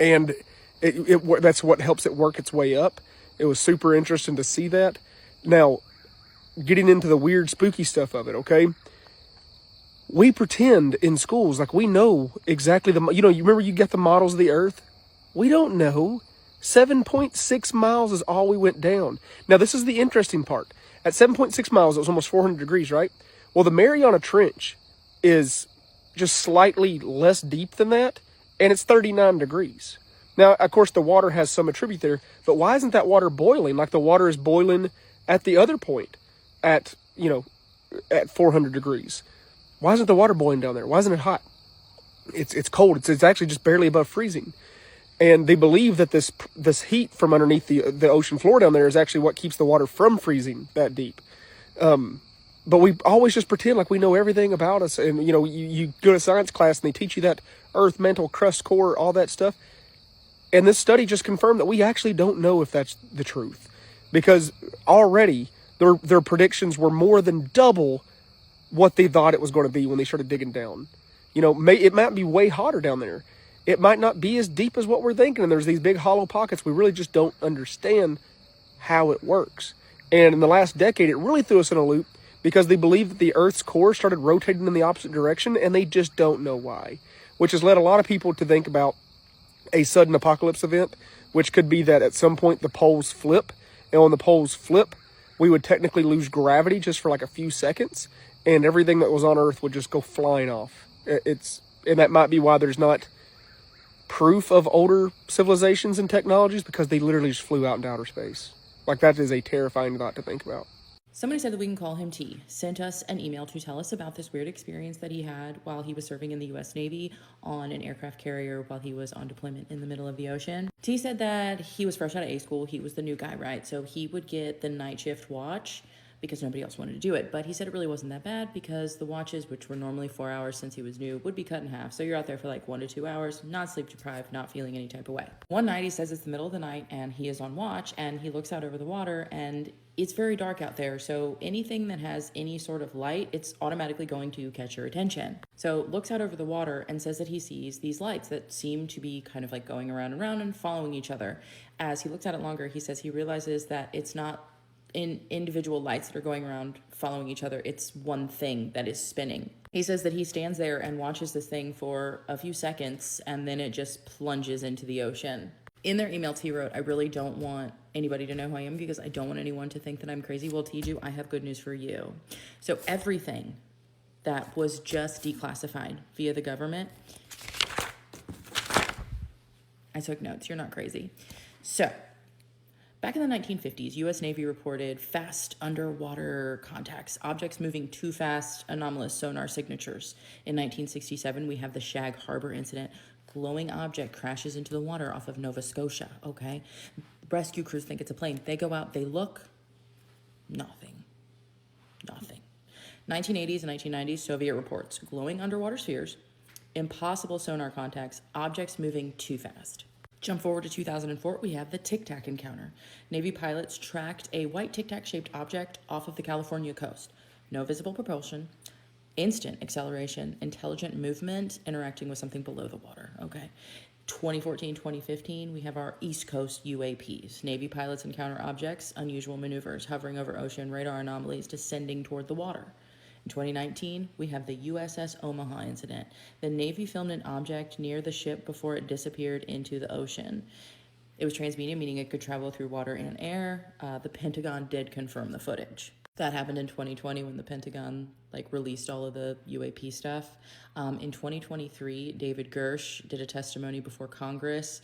And that's what helps it work its way up. It was super interesting to see that. Now, getting into the weird, spooky stuff of it, okay? We pretend in schools like we know exactly you remember you get the models of the Earth? We don't know. 7.6 miles is all we went down. Now, this is the interesting part. At 7.6 miles, it was almost 400 degrees, right? Well, the Mariana Trench is just slightly less deep than that, and it's 39 degrees. Now, of course, the water has some attribute there, but why isn't that water boiling like the water is boiling at the other point at 400 degrees? Why isn't the water boiling down there? Why isn't it hot? It's cold. It's actually just barely above freezing. And they believe that this heat from underneath the ocean floor down there is actually what keeps the water from freezing that deep. But we always just pretend like we know everything about us. And, you go to science class and they teach you that Earth, mantle, crust, core, all that stuff. And this study just confirmed that we actually don't know if that's the truth. Because already their predictions were more than double what they thought it was going to be when they started digging down. It might be way hotter down there. It might not be as deep as what we're thinking. And there's these big hollow pockets. We really just don't understand how it works. And in the last decade, it really threw us in a loop because they believe that the Earth's core started rotating in the opposite direction, and they just don't know why. Which has led a lot of people to think about a sudden apocalypse event, which could be that at some point the poles flip. And when the poles flip, we would technically lose gravity just for like a few seconds, and everything that was on Earth would just go flying off. And that might be why there's not proof of older civilizations and technologies, because they literally just flew out into outer space. Like, that is a terrifying thought to think about. Somebody said that we can call him T. Sent us an email to tell us about this weird experience that he had while he was serving in the U.S. Navy on an aircraft carrier while he was on deployment in the middle of the ocean. T said that he was fresh out of A school. He was the new guy, right? So he would get the night shift watch because nobody else wanted to do it. But he said it really wasn't that bad because the watches, which were normally 4 hours since he was new, would be cut in half. So you're out there for like 1 to 2 hours, not sleep deprived, not feeling any type of way. One night he says it's the middle of the night and he is on watch and he looks out over the water and it's very dark out there. So anything that has any sort of light, it's automatically going to catch your attention. So looks out over the water and says that he sees these lights that seem to be kind of like going around and around and following each other. As he looks at it longer, he says he realizes that it's not in individual lights that are going around following each other. It's one thing that is spinning. He says that he stands there and watches this thing for a few seconds and then it just plunges into the ocean. In their email, T wrote, I really don't want anybody to know who I am because I don't want anyone to think that I'm crazy. Well, Tiju, I have good news for you. So everything that was just declassified via the government, I took notes. You're not crazy. So back in the 1950s, U.S. Navy reported fast underwater contacts, objects moving too fast, anomalous sonar signatures. In 1967, we have the Shag Harbor incident. Glowing object crashes into the water off of Nova Scotia, okay? Rescue crews think it's a plane. They go out, they look, nothing. 1980s and 1990s, Soviet reports. Glowing underwater spheres, impossible sonar contacts, objects moving too fast. Jump forward to 2004, we have the Tic Tac encounter. Navy pilots tracked a white Tic Tac shaped object off of the California coast. No visible propulsion, instant acceleration, intelligent movement, interacting with something below the water, okay? 2014, 2015, we have our East Coast UAPs. Navy pilots encounter objects, unusual maneuvers, hovering over ocean, radar anomalies, descending toward the water. In 2019, we have the USS Omaha incident. The Navy filmed an object near the ship before it disappeared into the ocean. It was transmedium, meaning it could travel through water and air. The Pentagon did confirm the footage. That happened in 2020 when the Pentagon released all of the UAP stuff. In 2023, David Gersh did a testimony before Congress,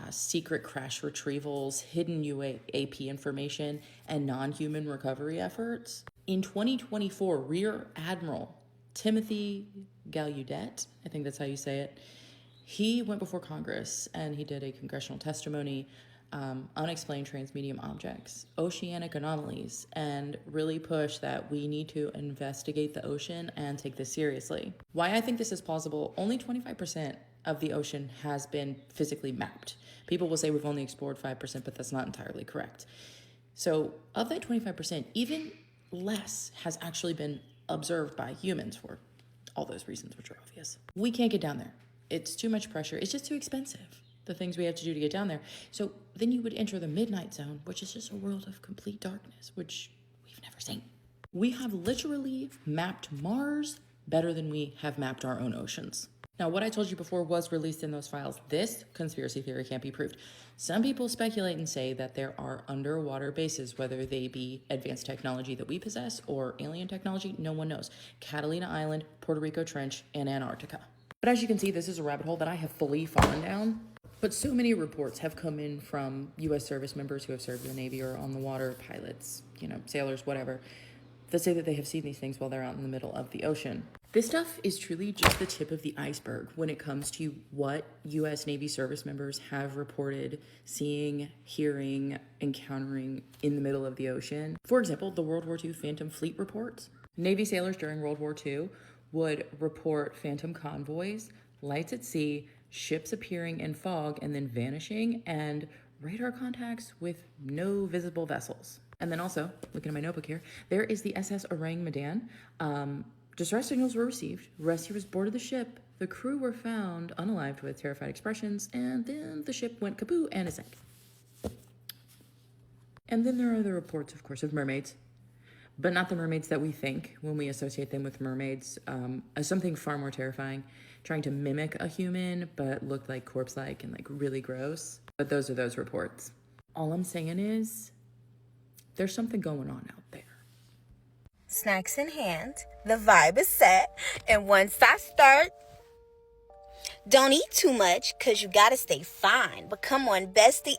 secret crash retrievals, hidden UAP information, and non-human recovery efforts. In 2024, Rear Admiral Timothy Gallaudet, I think that's how you say it, he went before Congress and he did a congressional testimony unexplained transmedium objects, oceanic anomalies, and really push that we need to investigate the ocean and take this seriously. Why I think this is plausible, only 25% of the ocean has been physically mapped. People will say we've only explored 5%, but that's not entirely correct. So of that 25%, even less has actually been observed by humans for all those reasons, which are obvious. We can't get down there. It's too much pressure. It's just too expensive, the things we have to do to get down there. So then you would enter the midnight zone, which is just a world of complete darkness, which we've never seen. We have literally mapped Mars better than we have mapped our own oceans. Now, what I told you before was released in those files. This conspiracy theory can't be proved. Some people speculate and say that there are underwater bases, whether they be advanced technology that we possess or alien technology, no one knows. Catalina Island, Puerto Rico Trench, and Antarctica. But as you can see, this is a rabbit hole that I have fully fallen down. But so many reports have come in from U.S. service members who have served in the Navy or on the water, pilots, sailors, whatever, that say that they have seen these things while they're out in the middle of the ocean. This stuff is truly just the tip of the iceberg when it comes to what U.S. Navy service members have reported seeing, hearing, encountering in the middle of the ocean. For example, the World War II Phantom Fleet reports. Navy sailors during World War II would report phantom convoys, lights at sea, ships appearing in fog and then vanishing, and radar contacts with no visible vessels. And then also, looking at my notebook here, there is the SS Orang Medan. Distress signals were received, rescuers boarded the ship, the crew were found unalived with terrified expressions, and then the ship went kapoo and it sank. And then there are the reports, of course, of mermaids, but not the mermaids that we think when we associate them with mermaids, as something far more terrifying, trying to mimic a human, but looked like corpse-like and like really gross. But those are those reports. All I'm saying is, there's something going on out there. Snacks in hand, the vibe is set, and once I start, don't eat too much, cause you gotta stay fine. But come on, bestie,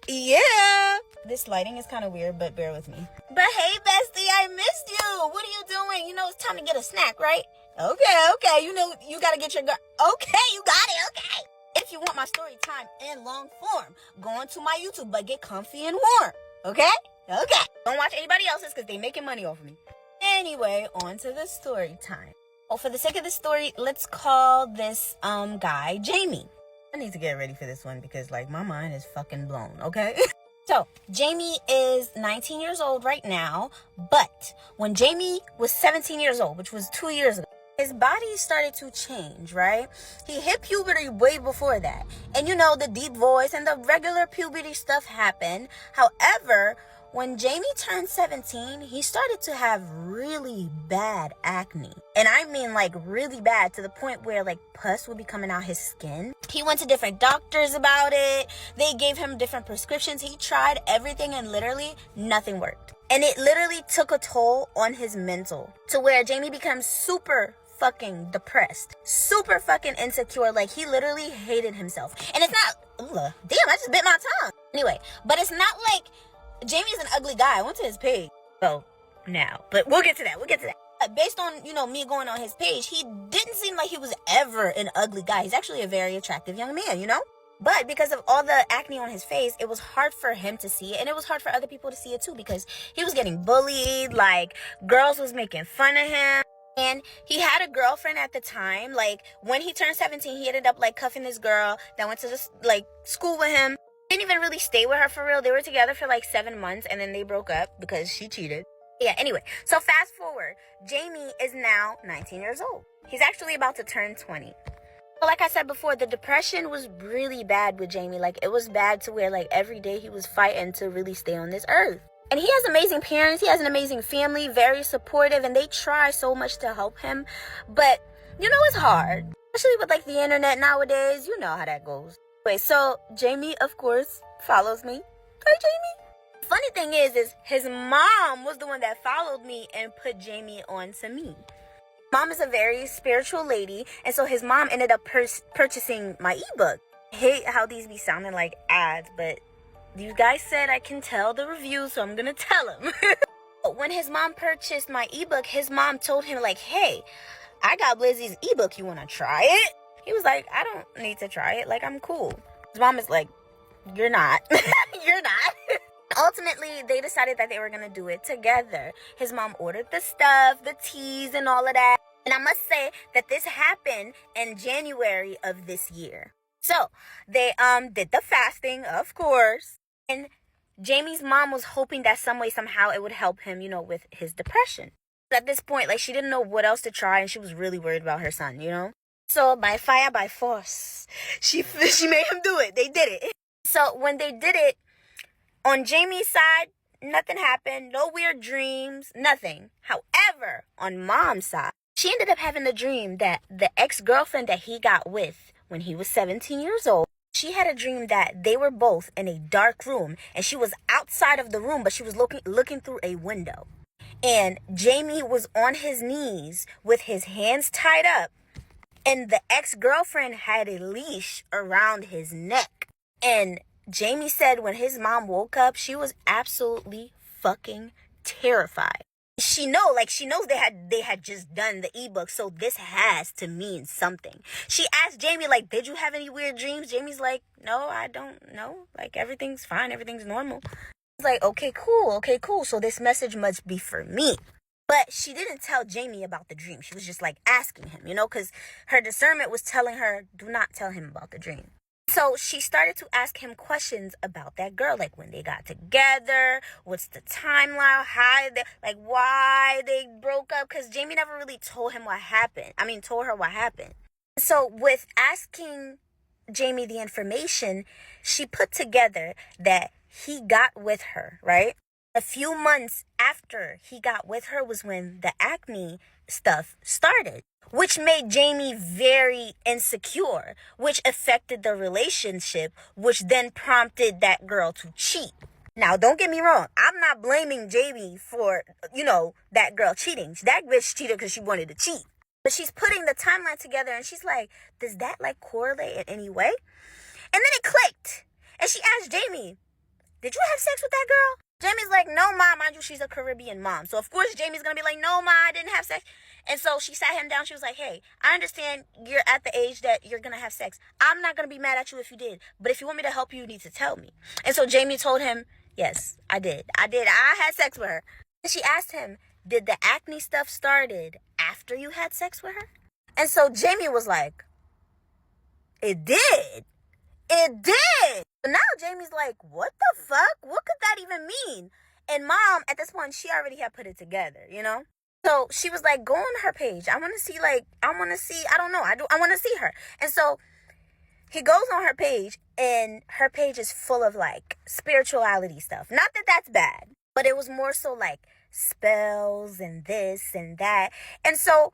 yeah. This lighting is kind of weird, but bear with me. But hey, bestie, I missed you. What are you doing? It's time to get a snack, right? Okay. You gotta get your okay, you got it, okay. If you want my story time in long form, go onto my YouTube, but get comfy and warm, okay? Okay. Don't watch anybody else's because they making money off of me. Anyway, on to the story time. Oh, for the sake of the story, let's call this guy Jamie. I need to get ready for this one because my mind is fucking blown, okay? So, Jamie is 19 years old right now, but when Jamie was 17 years old, which was 2 years ago, his body started to change, right? He hit puberty way before that. And the deep voice and the regular puberty stuff happened. However, when Jamie turned 17, he started to have really bad acne. And I mean really bad, to the point where pus would be coming out his skin. He went to different doctors about it. They gave him different prescriptions. He tried everything and literally nothing worked. And it literally took a toll on his mental, to where Jamie becomes super fucking depressed, super fucking insecure. He literally hated himself. And it's not, damn, I just bit my tongue. Anyway, but it's not Jamie's an ugly guy. I went to his page. Well, now. But we'll get to that. Based on, me going on his page, he didn't seem like he was ever an ugly guy. He's actually a very attractive young man, But because of all the acne on his face, it was hard for him to see it. And it was hard for other people to see it too, because he was getting bullied. Girls was making fun of him. And he had a girlfriend at the time. When he turned 17, he ended up cuffing this girl that went to this school with him. Didn't even really stay with her for real. They were together for 7 months and then they broke up because she cheated. Yeah, anyway, so fast forward, Jamie is now 19 years old. He's actually about to turn 20. But like I said before, the depression was really bad with Jamie. It was bad to where every day he was fighting to really stay on this earth. And he has amazing parents. He has an amazing family, very supportive, and they try so much to help him. But it's hard, especially with the internet nowadays. You know how that goes. Wait, so Jamie, of course, follows me. Hi, Jamie. Funny thing is his mom was the one that followed me and put Jamie on to me. Mom is a very spiritual lady, and so his mom ended up purchasing my ebook. I hate how these be sounding like ads, but you guys said I can tell the reviews, so I'm gonna tell him. When his mom purchased my ebook, his mom told him hey, I got Lizzie's ebook. You wanna try it? He was like, I don't need to try it. I'm cool. His mom is You're not. You're not. Ultimately, they decided that they were going to do it together. His mom ordered the stuff, the teas, and all of that. And I must say that this happened in January of this year. So, they did the fasting, of course. And Jamie's mom was hoping that some way, somehow, it would help him, with his depression. At this point, she didn't know what else to try, and she was really worried about her son, So, by fire, by force, she made him do it. They did it. So, when they did it, on Jamie's side, nothing happened. No weird dreams, nothing. However, on Mom's side, she ended up having a dream that the ex-girlfriend that he got with when he was 17 years old, she had a dream that they were both in a dark room, and she was outside of the room, but she was looking through a window. And Jamie was on his knees with his hands tied up, and the ex-girlfriend had a leash around his neck. And Jamie said when his mom woke up, she was absolutely fucking terrified. She knows they had just done the ebook, so this has to mean something. She asked Jamie, did you have any weird dreams? Jamie's like, no, I don't know. Everything's fine, everything's normal. He's like, okay, cool. So this message must be for me. But she didn't tell Jamie about the dream. She was just asking him, because her discernment was telling her, do not tell him about the dream. So she started to ask him questions about that girl, when they got together, what's the timeline, why they broke up, because Jamie never really told her what happened. So with asking Jamie the information, she put together that he got with her, right? A few months after he got with her was when the acne stuff started, which made Jamie very insecure, which affected the relationship, which then prompted that girl to cheat. Now, don't get me wrong. I'm not blaming Jamie for, that girl cheating. That bitch cheated because she wanted to cheat. But she's putting the timeline together, and she's like, does that, correlate in any way? And then it clicked. And she asked Jamie, did you have sex with that girl? Jamie's like, no, Mom. Mind you, she's a Caribbean mom. So, of course, Jamie's going to be like, no, Mom, I didn't have sex. And so she sat him down. She was like, hey, I understand you're at the age that you're going to have sex. I'm not going to be mad at you if you did. But if you want me to help you, you need to tell me. And so Jamie told him, yes, I did. I had sex with her. And she asked him, did the acne stuff started after you had sex with her? And so Jamie was like, it did. It did. So now Jamie's like, what the fuck? What could that even mean? And Mom, at this point, she already had put it together, So she was like, go on her page. I want to see her. And so he goes on her page, and her page is full of spirituality stuff. Not that that's bad, but it was more so spells and this and that. And so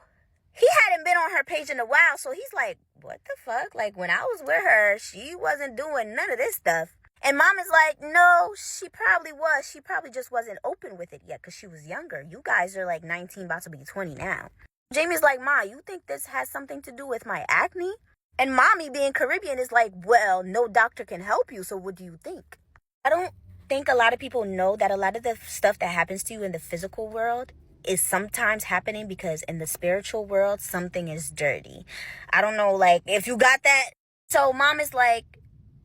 he hadn't been on her page in a while. So he's like, what the fuck? When I was with her, she wasn't doing none of this stuff. And Mom is like, no, she probably was. She probably just wasn't open with it yet because she was younger. You guys are 19, about to be 20 now. Jamie's like, Ma, you think this has something to do with my acne? And Mommy, being Caribbean, is like, well, no doctor can help you, so what do you think? I don't think a lot of people know that a lot of the stuff that happens to you in the physical world is sometimes happening because in the spiritual world, something is dirty. I don't know, if you got that. So Mom is like,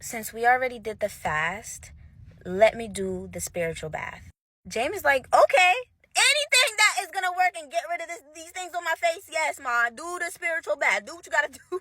since we already did the fast, let me do the spiritual bath. Jamie's like, okay, anything that is going to work and get rid of these things on my face, yes, Mom, do the spiritual bath. Do what you got to do.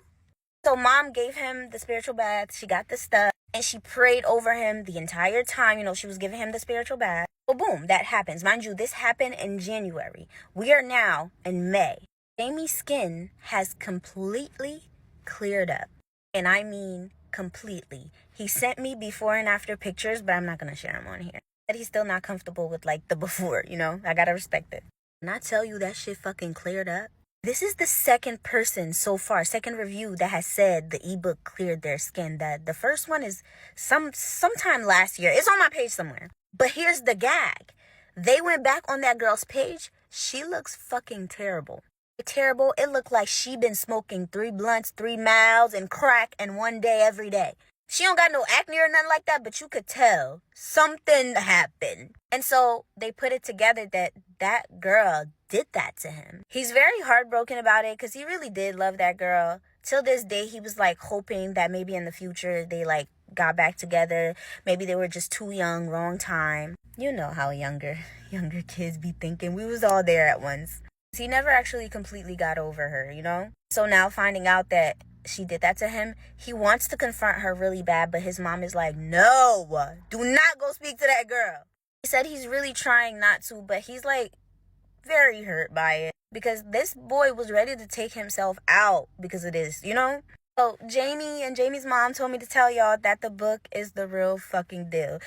So Mom gave him the spiritual bath. She got the stuff, and she prayed over him the entire time. She was giving him the spiritual bath. So boom, that happens. Mind you, this happened in January. We are now in May. Jamie's skin has completely cleared up. And I mean completely. He sent me before and after pictures, but I'm not going to share them on here. But he's still not comfortable with the before, I got to respect it. And I tell you that shit fucking cleared up. This is the second person so far, second review that has said the ebook cleared their skin. That the first one is sometime last year. It's on my page somewhere. But here's the gag. They went back on that girl's page. She looks fucking terrible. Terrible. It looked like she been smoking 3 blunts, 3 miles, and crack in one day every day. She don't got no acne or nothing like that, but you could tell something happened. And so they put it together that girl did that to him. He's very heartbroken about it because he really did love that girl. Till this day, he was hoping that maybe in the future they got back together. Maybe they were just too young, wrong time. You know how younger kids be thinking. We was all there at once. He never actually completely got over her, you know? So now finding out that she did that to him, he wants to confront her really bad, but his mom is like, no, do not go speak to that girl. He said he's really trying not to, but he's like very hurt by it because this boy was ready to take himself out because of this, you know? So Jamie and Jamie's mom told me to tell y'all that the book is the real fucking deal.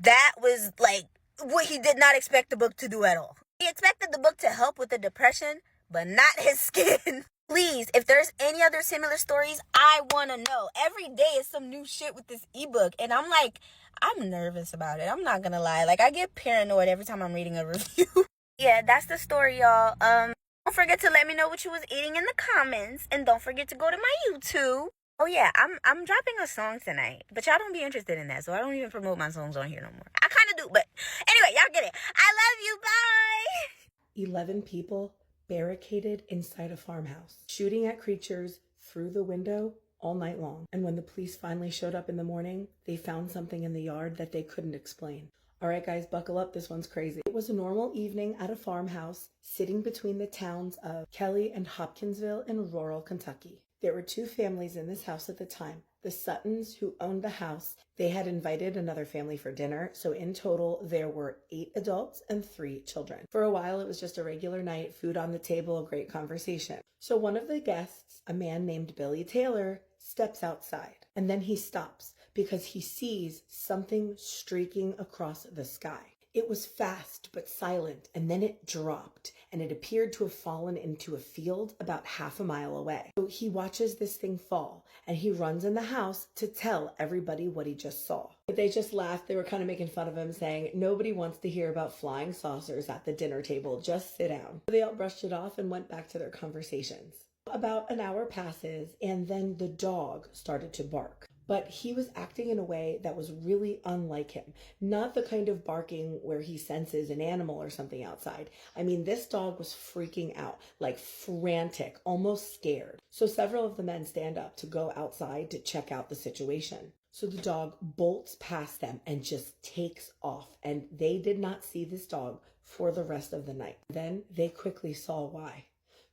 That was like what he did not expect the book to do at all. He expected the book to help with the depression, but not his skin. Please, if there's any other similar stories, I want to know. Every day is some new shit with this ebook, and I'm nervous about it. I'm not gonna lie. Like, I get paranoid every time I'm reading a review. Yeah, that's the story, y'all. Don't forget to let me know what you was eating in the comments, and don't forget to go to my YouTube. Oh yeah, I'm dropping a song tonight, but y'all don't be interested in that, so I don't even promote my songs on here no more. I kind of do, but anyway, y'all get it. I love you. Bye. 11 people barricaded inside a farmhouse, shooting at creatures through the window all night long. And when the police finally showed up in the morning, they found something in the yard that they couldn't explain. All right, guys, buckle up. This one's crazy. It was a normal evening at a farmhouse sitting between the towns of Kelly and Hopkinsville in rural Kentucky. There were 2 families in this house at the time. The Suttons, who owned the house, they had invited another family for dinner. So in total, there were 8 adults and 3 children. For a while, it was just a regular night, food on the table, a great conversation. So one of the guests, a man named Billy Taylor, steps outside. And then he stops because he sees something streaking across the sky. It was fast but silent, and then it dropped, and it appeared to have fallen into a field about half a mile away. So he watches this thing fall, and he runs in the house to tell everybody what he just saw. But they just laughed. They were kind of making fun of him, saying, nobody wants to hear about flying saucers at the dinner table. Just sit down. So they all brushed it off and went back to their conversations. About an hour passes, and then the dog started to bark. But he was acting in a way that was really unlike him. Not the kind of barking where he senses an animal or something outside. I mean, this dog was freaking out, like frantic, almost scared. So several of the men stand up to go outside to check out the situation. So the dog bolts past them and just takes off. And they did not see this dog for the rest of the night. Then they quickly saw why.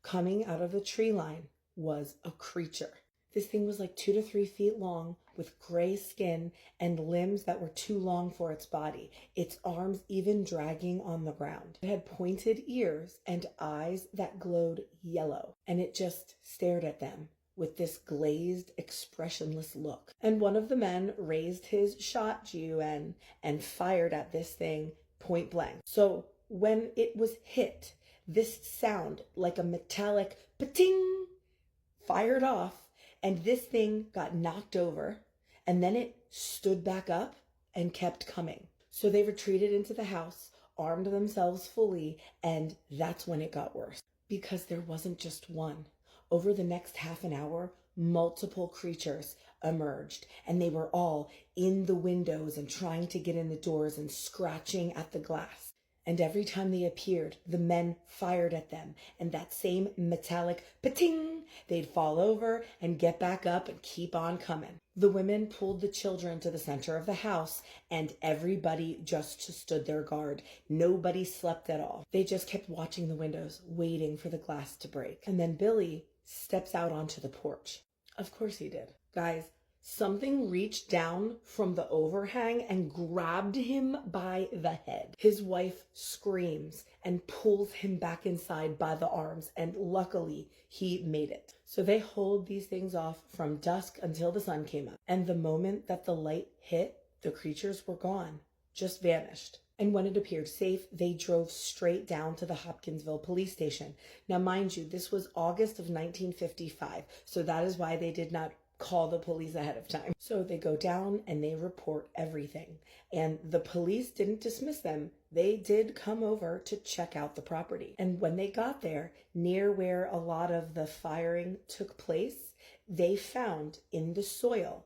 Coming out of the tree line was a creature. This thing was like 2 to 3 feet long with gray skin and limbs that were too long for its body, its arms even dragging on the ground. It had pointed ears and eyes that glowed yellow, and it just stared at them with this glazed, expressionless look. And one of the men raised his shot GUN and fired at this thing point blank. So when it was hit, this sound like a metallic pa-ting fired off, and this thing got knocked over, and then it stood back up and kept coming. So they retreated into the house, armed themselves fully, and that's when it got worse. Because there wasn't just one. Over the next half an hour, multiple creatures emerged, and they were all in the windows and trying to get in the doors and scratching at the glass. And every time they appeared, the men fired at them, and that same metallic pa-ting, they'd fall over and get back up and keep on coming. The women pulled the children to the center of the house, and everybody just stood their guard. Nobody slept at all. They just kept watching the windows, waiting for the glass to break. And then Billy steps out onto the porch. Of course he did. Guys, something reached down from the overhang and grabbed him by the head. His wife screams and pulls him back inside by the arms, and luckily he made it. So they hold these things off from dusk until the sun came up. And the moment that the light hit, the creatures were gone, just vanished. And when it appeared safe, they drove straight down to the Hopkinsville police station. Now, mind you, this was August of 1955, so that is why they did not call the police ahead of time. So they go down and they report everything. And the police didn't dismiss them. They did come over to check out the property. And when they got there, near where a lot of the firing took place, they found in the soil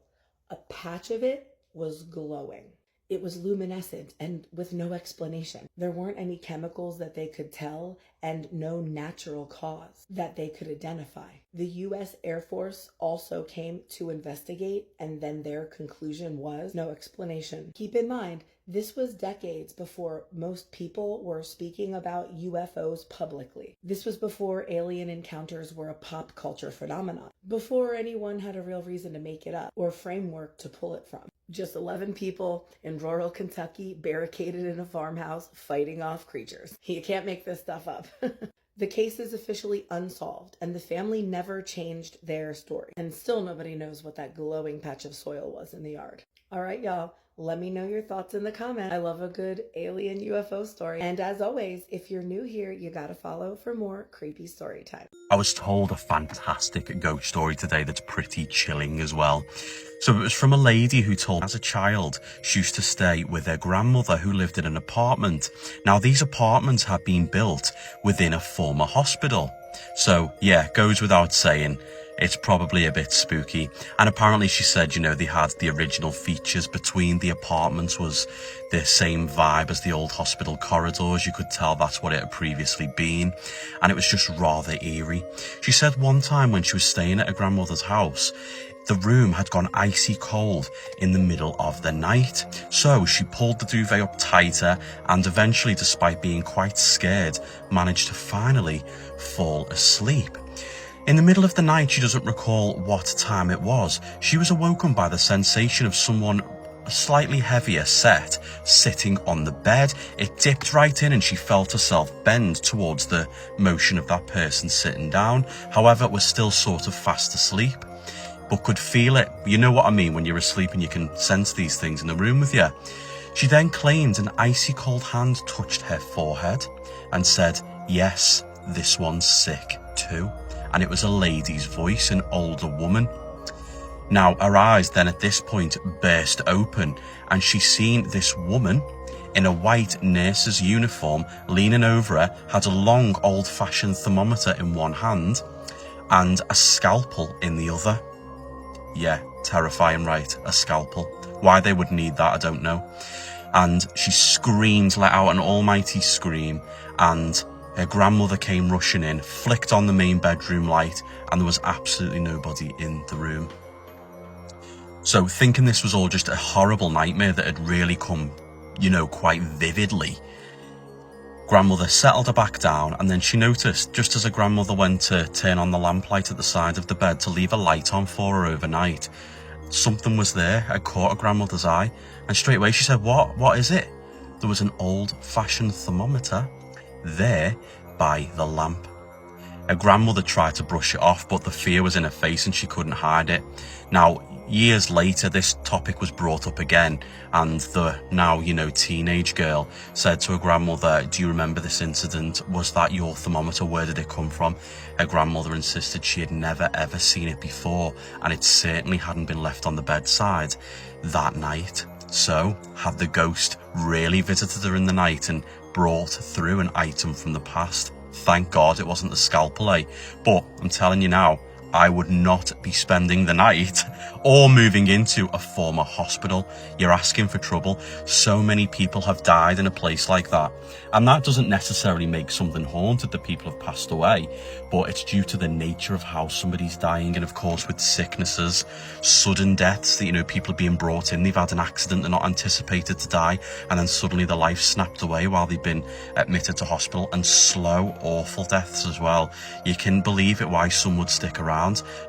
a patch of it was glowing. It was luminescent and with no explanation. There weren't any chemicals that they could tell and no natural cause that they could identify. The U.S. Air Force also came to investigate, and then their conclusion was no explanation. Keep in mind, this was decades before most people were speaking about UFOs publicly. This was before alien encounters were a pop culture phenomenon, before anyone had a real reason to make it up or framework to pull it from. Just 11 people in rural Kentucky barricaded in a farmhouse fighting off creatures. You can't make this stuff up. The case is officially unsolved, and the family never changed their story. And still nobody knows what that glowing patch of soil was in the yard. All right, y'all. Let me know your thoughts in the comments. I love a good alien UFO story. And as always, if you're new here, you gotta follow for more creepy story time. I was told a fantastic ghost story today that's pretty chilling as well. So it was from a lady who told as a child she used to stay with her grandmother who lived in an apartment. Now these apartments had been built within a former hospital. So yeah, goes without saying, it's probably a bit spooky. And apparently she said, you know, they had the original features between the apartments was the same vibe as the old hospital corridors. You could tell that's what it had previously been. And it was just rather eerie. She said one time when she was staying at her grandmother's house, the room had gone icy cold in the middle of the night. So she pulled the duvet up tighter and eventually, despite being quite scared, managed to finally fall asleep. In the middle of the night, she doesn't recall what time it was. She was awoken by the sensation of someone slightly heavier set sitting on the bed. It dipped right in and she felt herself bend towards the motion of that person sitting down. However, was still sort of fast asleep, but could feel it. You know what I mean when you're asleep and you can sense these things in the room with you. She then claimed an icy cold hand touched her forehead and said, "Yes, this one's sick too." And it was a lady's voice, an older woman. Now, her eyes then at this point burst open and she seen this woman in a white nurse's uniform leaning over her, had a long old-fashioned thermometer in one hand and a scalpel in the other. Yeah, terrifying, right? A scalpel. Why they would need that, I don't know. And she screamed, let out an almighty scream, and her grandmother came rushing in, flicked on the main bedroom light, and there was absolutely nobody in the room. So thinking this was all just a horrible nightmare that had really come, you know, quite vividly, grandmother settled her back down, and then she noticed, just as her grandmother went to turn on the lamplight at the side of the bed to leave a light on for her overnight, something was there. It caught her grandmother's eye, and straight away she said, What is it? There was an old-fashioned thermometer there by the lamp. Her grandmother tried to brush it off, but the fear was in her face and she couldn't hide it. Now, years later, this topic was brought up again, and the now, you know, teenage girl said to her grandmother, "Do you remember this incident? Was that your thermometer? Where did it come from?" Her grandmother insisted she had never ever seen it before, and it certainly hadn't been left on the bedside that night. So, had the ghost really visited her in the night and brought through an item from the past? Thank God it wasn't the scalpel, eh? But I'm telling you now, I would not be spending the night or moving into a former hospital. You're asking for trouble. So many people have died in a place like that. And that doesn't necessarily make something haunted that people have passed away, but it's due to the nature of how somebody's dying. And of course, with sicknesses, sudden deaths, that, you know, people are being brought in, they've had an accident, they're not anticipated to die, and then suddenly their life snapped away while they've been admitted to hospital. And slow, awful deaths as well. You can believe it why some would stick around.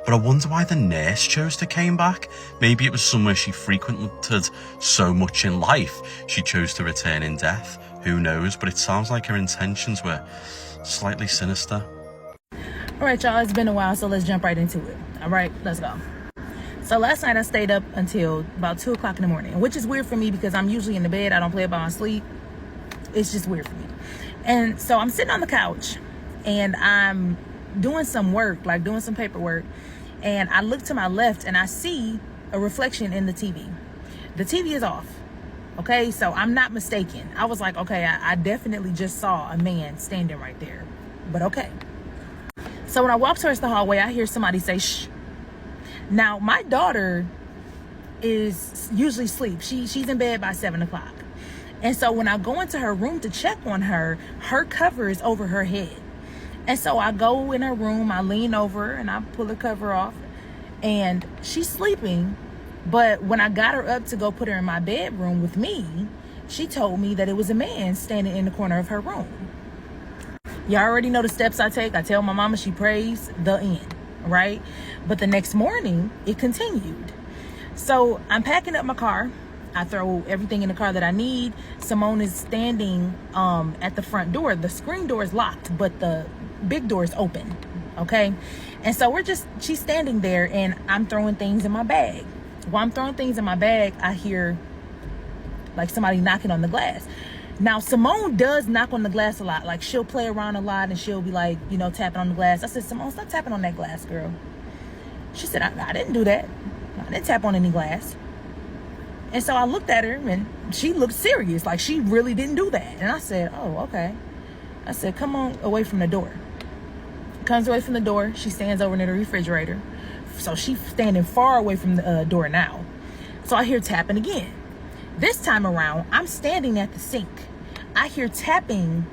But I wonder why the nurse chose to came back. Maybe it was somewhere she frequented so much in life, she chose to return in death. Who knows? But it sounds like her intentions were slightly sinister. All right, y'all, it's been a while, so let's jump right into it. All right, let's go. So last night I stayed up until about 2 o'clock in the morning, which is weird for me because I'm usually in the bed. I don't play about my sleep. It's just weird for me. And so I'm sitting on the couch and I'm doing some work, like doing some paperwork, and I look to my left and I see a reflection in the TV. The TV is off. Okay, so I'm not mistaken. I was like, okay, I definitely just saw a man standing right there. But okay. So when I walk towards the hallway, I hear somebody say, "Shh." Now, my daughter is usually asleep. She's in bed by 7 o'clock. And so when I go into her room to check on her, her cover is over her head. And so I go in her room, I lean over and I pull the cover off, and she's sleeping. But when I got her up to go put her in my bedroom with me, she told me that it was a man standing in the corner of her room. You already know the steps I take. I tell my mama, she prays, the end, right? But the next morning, it continued. So I'm packing up my car. I throw everything in the car that I need. Simone is standing at the front door. The screen door is locked, but the big door is open, okay? And so she's standing there, and I'm throwing things in my bag. While I'm throwing things in my bag, I hear like somebody knocking on the glass. Now, Simone does knock on the glass a lot. Like, she'll play around a lot, and she'll be like, you know, tapping on the glass. I said, Simone, stop tapping on that glass, girl. She said, I didn't do that. I didn't tap on any glass. And so I looked at her, and she looked serious, like she really didn't do that. And I said, oh, okay. I said, come on away from the door. Comes away from the door. She stands over near the refrigerator. So she's standing far away from the door now. So I hear tapping again. This time around, I'm standing at the sink. I hear tapping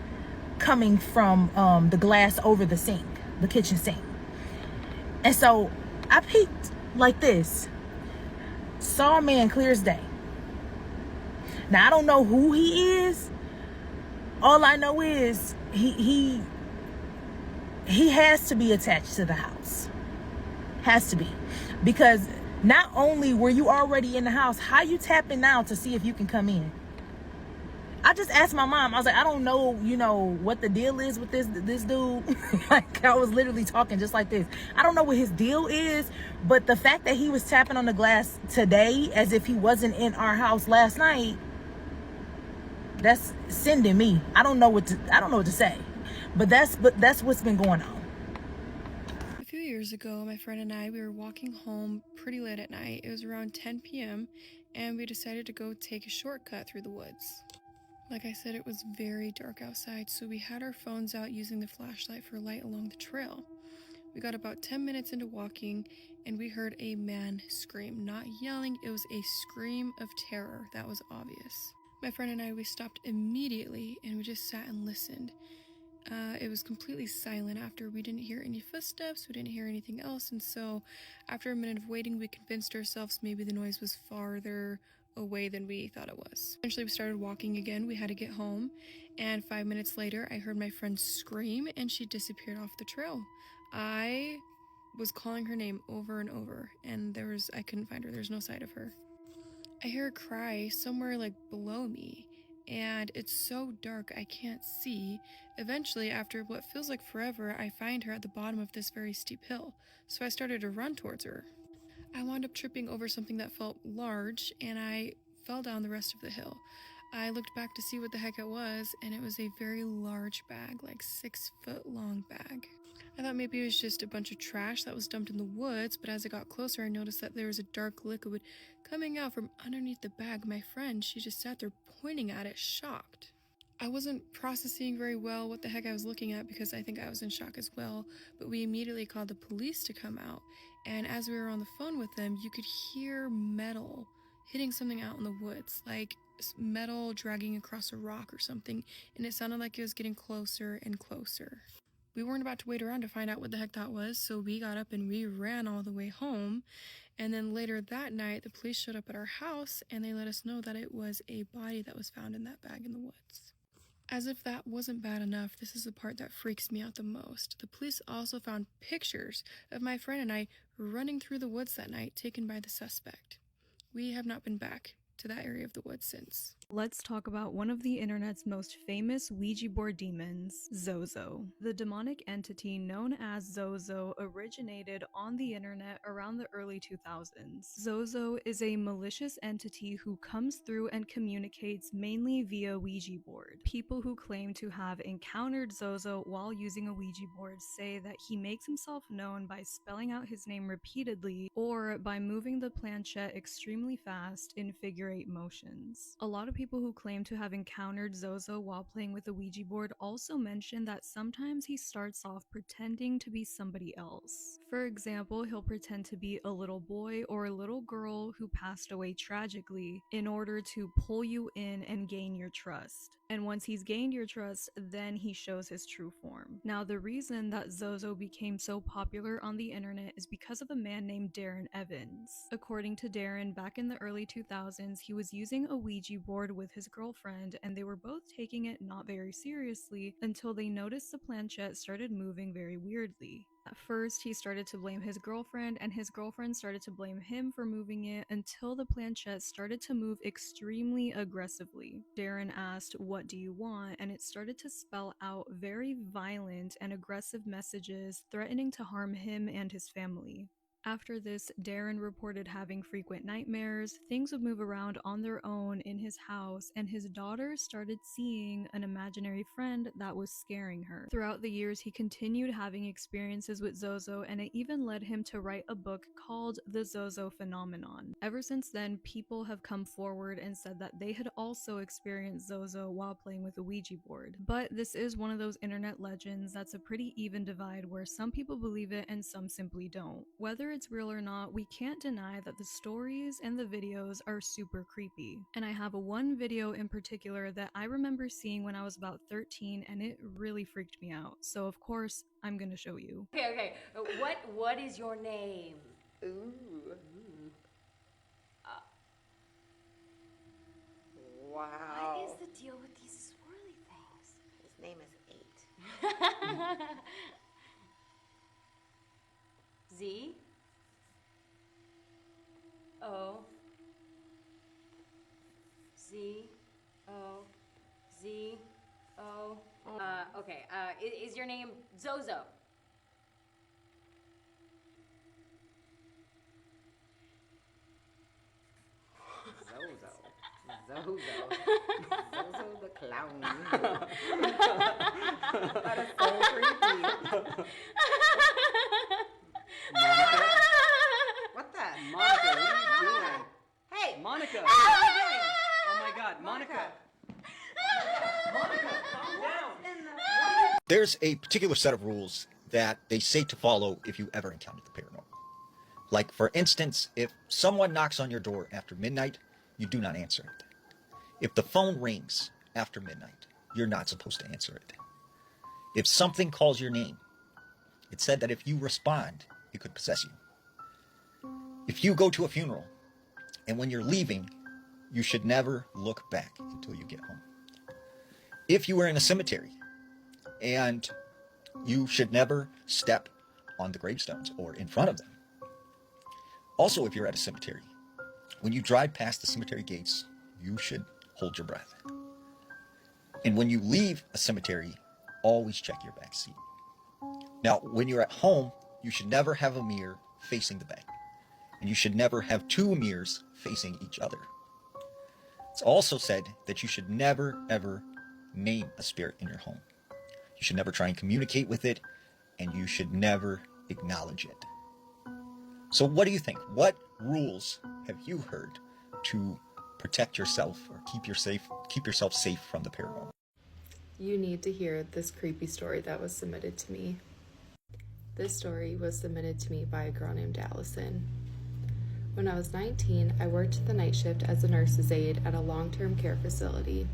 coming from the glass over the sink, the kitchen sink. And so I peeked like this. Saw a man clear as day. Now, I don't know who he is. All I know is he has to be attached to the house. Has to be. Because not only were you already in the house, how you tapping now to see if you can come in? I just asked my mom. I was like, I don't know, you know, what the deal is with this dude. Like, I was literally talking just like this. I don't know what his deal is, but the fact that he was tapping on the glass today as if he wasn't in our house last night, that's sending me. I don't know what to say. But that's what's been going on. A few years ago, my friend and I, we were walking home pretty late at night. It was around 10 p.m. and we decided to go take a shortcut through the woods. Like I said, it was very dark outside, so we had our phones out using the flashlight for light along the trail. We got about 10 minutes into walking, and we heard a man scream. Not yelling, it was a scream of terror that was obvious. My friend and I, we stopped immediately, and we just sat and listened. It was completely silent after. We didn't hear any footsteps, we didn't hear anything else, and so after a minute of waiting, we convinced ourselves maybe the noise was farther away than we thought it was. Eventually, we started walking again. We had to get home, and 5 minutes later, I heard my friend scream, and she disappeared off the trail. I was calling her name over and over, and I couldn't find her. There's no sight of her. I hear a cry somewhere like below me, and it's so dark I can't see. Eventually, after what feels like forever, I find her at the bottom of this very steep hill, so I started to run towards her. I wound up tripping over something that felt large, and I fell down the rest of the hill. I looked back to see what the heck it was, and it was a very large bag, like 6 foot long bag. I thought maybe it was just a bunch of trash that was dumped in the woods, but as I got closer, I noticed that there was a dark liquid coming out from underneath the bag. My friend, she just sat there pointing at it, shocked. I wasn't processing very well what the heck I was looking at because I think I was in shock as well, but we immediately called the police to come out, and as we were on the phone with them, you could hear metal hitting something out in the woods, like metal dragging across a rock or something, and it sounded like it was getting closer and closer. We weren't about to wait around to find out what the heck that was, so we got up and we ran all the way home. And then later that night, the police showed up at our house and they let us know that it was a body that was found in that bag in the woods. As if that wasn't bad enough, this is the part that freaks me out the most. The police also found pictures of my friend and I running through the woods that night, taken by the suspect. We have not been back to that area of the woods since. Let's talk about one of the internet's most famous Ouija board demons, Zozo. The demonic entity known as Zozo originated on the internet around the early 2000s. Zozo is a malicious entity who comes through and communicates mainly via Ouija board. People who claim to have encountered Zozo while using a Ouija board say that he makes himself known by spelling out his name repeatedly or by moving the planchette extremely fast in figure-8 motions. A lot of people who claim to have encountered Zozo while playing with a Ouija board also mention that sometimes he starts off pretending to be somebody else. For example, he'll pretend to be a little boy or a little girl who passed away tragically in order to pull you in and gain your trust. And once he's gained your trust, then he shows his true form. Now, the reason that Zozo became so popular on the internet is because of a man named Darren Evans. According to Darren, back in the early 2000s, he was using a Ouija board with his girlfriend, and they were both taking it not very seriously until they noticed the planchette started moving very weirdly. At first, he started to blame his girlfriend, and his girlfriend started to blame him for moving it until the planchette started to move extremely aggressively. Darren asked, "What do you want?" and it started to spell out very violent and aggressive messages threatening to harm him and his family. After this, Darren reported having frequent nightmares, things would move around on their own in his house, and his daughter started seeing an imaginary friend that was scaring her. Throughout the years, he continued having experiences with Zozo, and it even led him to write a book called The Zozo Phenomenon. Ever since then, people have come forward and said that they had also experienced Zozo while playing with a Ouija board. But this is one of those internet legends that's a pretty even divide where some people believe it and some simply don't. Whether it's real or not, we can't deny that the stories and the videos are super creepy. And I have one video in particular that I remember seeing when I was about 13 and it really freaked me out. So of course, I'm gonna show you. Okay. What is your name? Ooh. Wow. What is the deal with these swirly things? His name is 8. Z O Z O Z O. Okay. Is your name Zozo? Zozo the clown. That is so creepy. What the? Monica, what are you doing? Hey! Monica! What are you doing? Oh my god, Monica! Monica, calm down! There's a particular set of rules that they say to follow if you ever encounter the paranormal. Like, for instance, if someone knocks on your door after midnight, you do not answer it. If the phone rings after midnight, you're not supposed to answer it. If something calls your name, it's said that if you respond, it could possess you. If you go to a funeral, and when you're leaving, you should never look back until you get home. If you were in a cemetery, and you should never step on the gravestones or in front of them. Also, if you're at a cemetery, when you drive past the cemetery gates, you should hold your breath. And when you leave a cemetery, always check your back seat. Now, when you're at home, you should never have a mirror facing the back. And you should never have two mirrors facing each other. It's also said that you should never, ever name a spirit in your home. You should never try and communicate with it, and you should never acknowledge it. So what do you think? What rules have you heard to protect yourself or keep yourself safe from the paranormal? You need to hear this creepy story that was submitted to me. This story was submitted to me by a girl named Allison. When I was 19, I worked the night shift as a nurse's aide at a long-term care facility.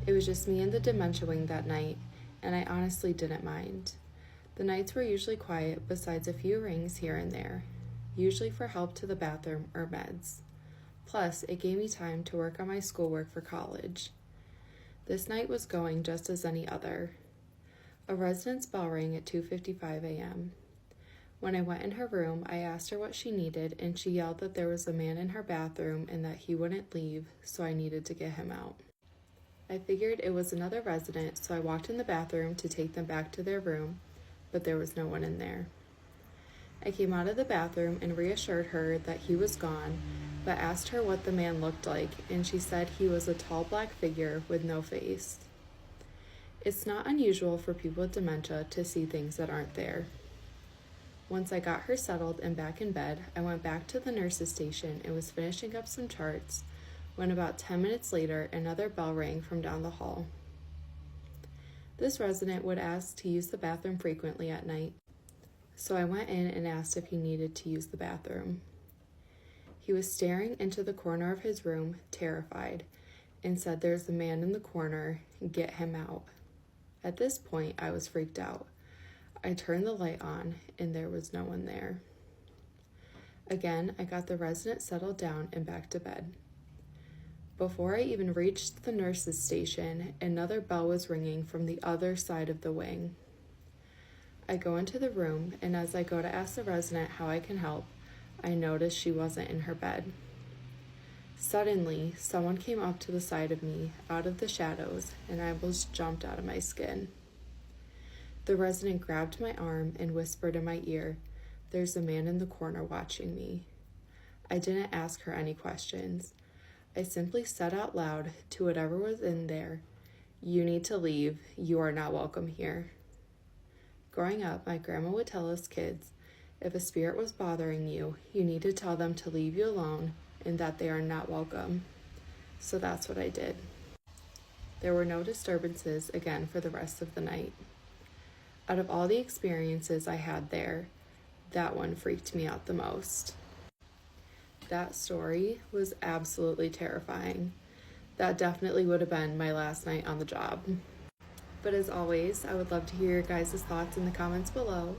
It was just me and the dementia wing that night, and I honestly didn't mind. The nights were usually quiet besides a few rings here and there, usually for help to the bathroom or meds. Plus, it gave me time to work on my schoolwork for college. This night was going just as any other. A resident's bell rang at 2:55 a.m. When I went in her room, I asked her what she needed, and she yelled that there was a man in her bathroom and that he wouldn't leave, so I needed to get him out. I figured it was another resident, so I walked in the bathroom to take them back to their room, but there was no one in there. I came out of the bathroom and reassured her that he was gone, but asked her what the man looked like, and she said he was a tall black figure with no face. It's not unusual for people with dementia to see things that aren't there. Once I got her settled and back in bed, I went back to the nurse's station and was finishing up some charts when about 10 minutes later, another bell rang from down the hall. This resident would ask to use the bathroom frequently at night, so I went in and asked if he needed to use the bathroom. He was staring into the corner of his room, terrified, and said, "There's a man in the corner, get him out." At this point, I was freaked out. I turned the light on, and there was no one there. Again, I got the resident settled down and back to bed. Before I even reached the nurse's station, another bell was ringing from the other side of the wing. I go into the room, and as I go to ask the resident how I can help, I notice she wasn't in her bed. Suddenly, someone came up to the side of me, out of the shadows, and I almost jumped out of my skin. The resident grabbed my arm and whispered in my ear, "There's a man in the corner watching me." I didn't ask her any questions. I simply said out loud to whatever was in there, "You need to leave. You are not welcome here." Growing up, my grandma would tell us kids, if a spirit was bothering you, you need to tell them to leave you alone and that they are not welcome. So that's what I did. There were no disturbances again for the rest of the night. Out of all the experiences I had there, that one freaked me out the most. That story was absolutely terrifying. That definitely would have been my last night on the job. But as always, I would love to hear your guys' thoughts in the comments below.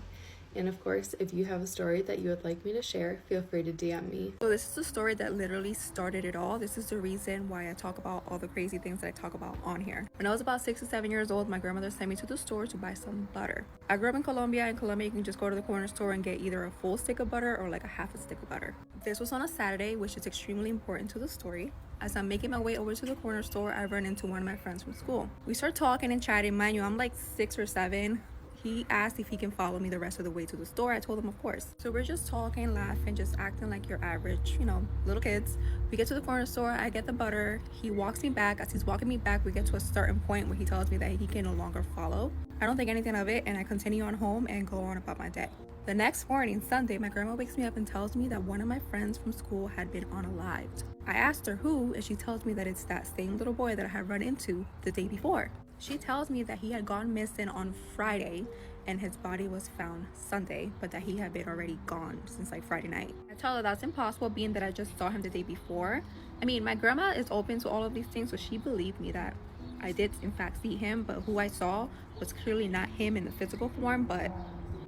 And of course, if you have a story that you would like me to share, feel free to DM me. So this is the story that literally started it all. This is the reason why I talk about all the crazy things that I talk about on here. When I was about 6 to 7 years old, my grandmother sent me to the store to buy some butter. I grew up in Colombia. In Colombia, you can just go to the corner store and get either a full stick of butter or like a half a stick of butter. This was on a Saturday, which is extremely important to the story. As I'm making my way over to the corner store, I run into one of my friends from school. We start talking and chatting. Mind you, I'm like 6 or 7. He asked if he can follow me the rest of the way to the store. I told him of course. So we're just talking, laughing, just acting like your average, little kids. We get to the corner store, I get the butter. He walks me back. As he's walking me back, we get to a certain point where he tells me that he can no longer follow. I don't think anything of it, and I continue on home and go on about my day. The next morning, Sunday, my grandma wakes me up and tells me that one of my friends from school had been unalived. I asked her who, and she tells me that it's that same little boy that I had run into the day before. She tells me that he had gone missing on Friday and his body was found Sunday, but that he had been already gone since like Friday night. I tell her that's impossible, being that I just saw him the day before. I mean, my grandma is open to all of these things, so she believed me that I did in fact see him, but who I saw was clearly not him in the physical form. But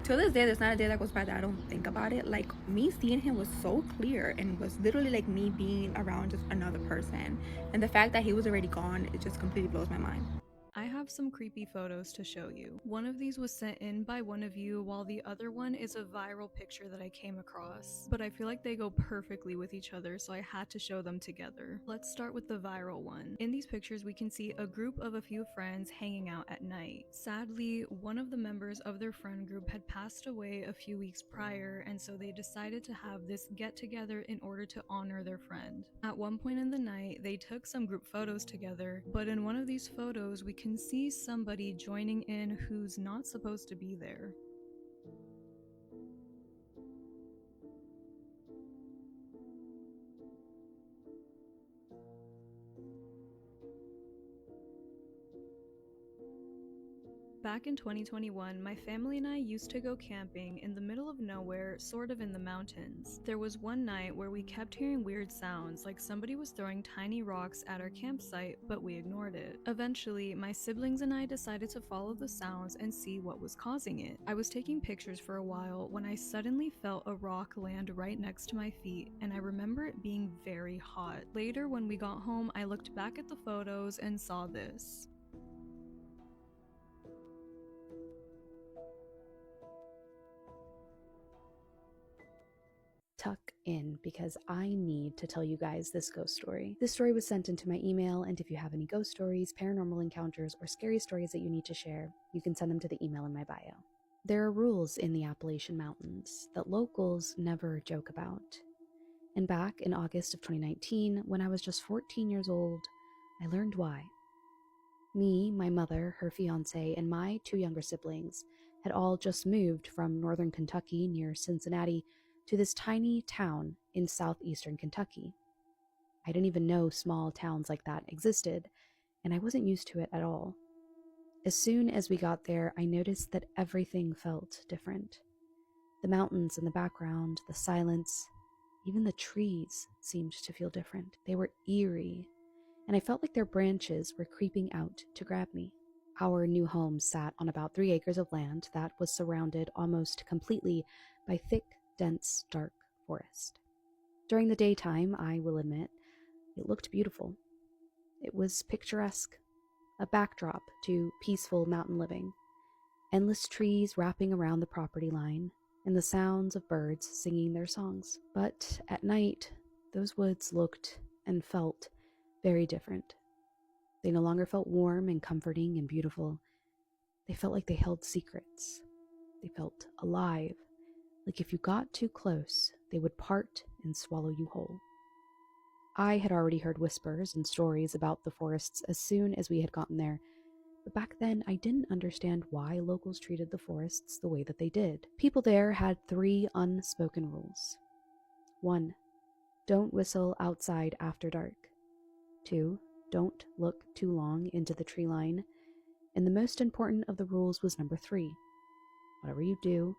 to this day, there's not a day that goes by that I don't think about it. Like, me seeing him was so clear and was literally like me being around just another person. And the fact that he was already gone, it just completely blows my mind. I have some creepy photos to show you. One of these was sent in by one of you, while the other one is a viral picture that I came across. But I feel like they go perfectly with each other, so I had to show them together. Let's start with the viral one. In these pictures, we can see a group of a few friends hanging out at night. Sadly, one of the members of their friend group had passed away a few weeks prior, and so they decided to have this get-together in order to honor their friend. At one point in the night, they took some group photos together, but in one of these photos, we can see somebody joining in who's not supposed to be there. Back in 2021, my family and I used to go camping in the middle of nowhere, sort of in the mountains. There was one night where we kept hearing weird sounds, like somebody was throwing tiny rocks at our campsite, but we ignored it. Eventually, my siblings and I decided to follow the sounds and see what was causing it. I was taking pictures for a while when I suddenly felt a rock land right next to my feet, and I remember it being very hot. Later, when we got home, I looked back at the photos and saw this. Tuck in, because I need to tell you guys this ghost story. This story was sent into my email, and if you have any ghost stories, paranormal encounters, or scary stories that you need to share, you can send them to the email in my bio. There are rules in the Appalachian Mountains that locals never joke about. And back in August of 2019, when I was just 14 years old, I learned why. Me, my mother, her fiance, and my 2 younger siblings had all just moved from northern Kentucky near Cincinnati to this tiny town in southeastern Kentucky. I didn't even know small towns like that existed, and I wasn't used to it at all. As soon as we got there, I noticed that everything felt different. The mountains in the background, the silence, even the trees seemed to feel different. They were eerie, and I felt like their branches were creeping out to grab me. Our new home sat on about 3 acres of land that was surrounded almost completely by thick, dense, dark forest. During the daytime, I will admit, it looked beautiful. It was picturesque, a backdrop to peaceful mountain living, endless trees wrapping around the property line, and the sounds of birds singing their songs. But at night, those woods looked and felt very different. They no longer felt warm and comforting and beautiful. They felt like they held secrets. They felt alive, like if you got too close, they would part and swallow you whole. I had already heard whispers and stories about the forests as soon as we had gotten there, but back then I didn't understand why locals treated the forests the way that they did. People there had 3 unspoken rules. 1. Don't whistle outside after dark. 2. Don't look too long into the tree line. And the most important of the rules was number 3. Whatever you do,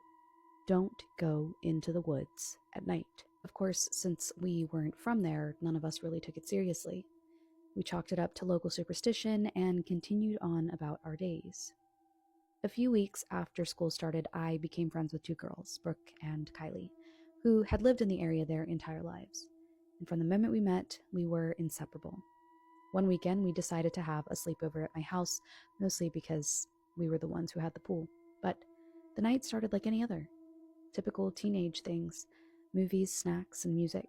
don't go into the woods at night. Of course, since we weren't from there, none of us really took it seriously. We chalked it up to local superstition and continued on about our days. A few weeks after school started, I became friends with 2 girls, Brooke and Kylie, who had lived in the area their entire lives. And from the moment we met, we were inseparable. One weekend, we decided to have a sleepover at my house, mostly because we were the ones who had the pool. But the night started like any other. Typical teenage things, movies, snacks, and music.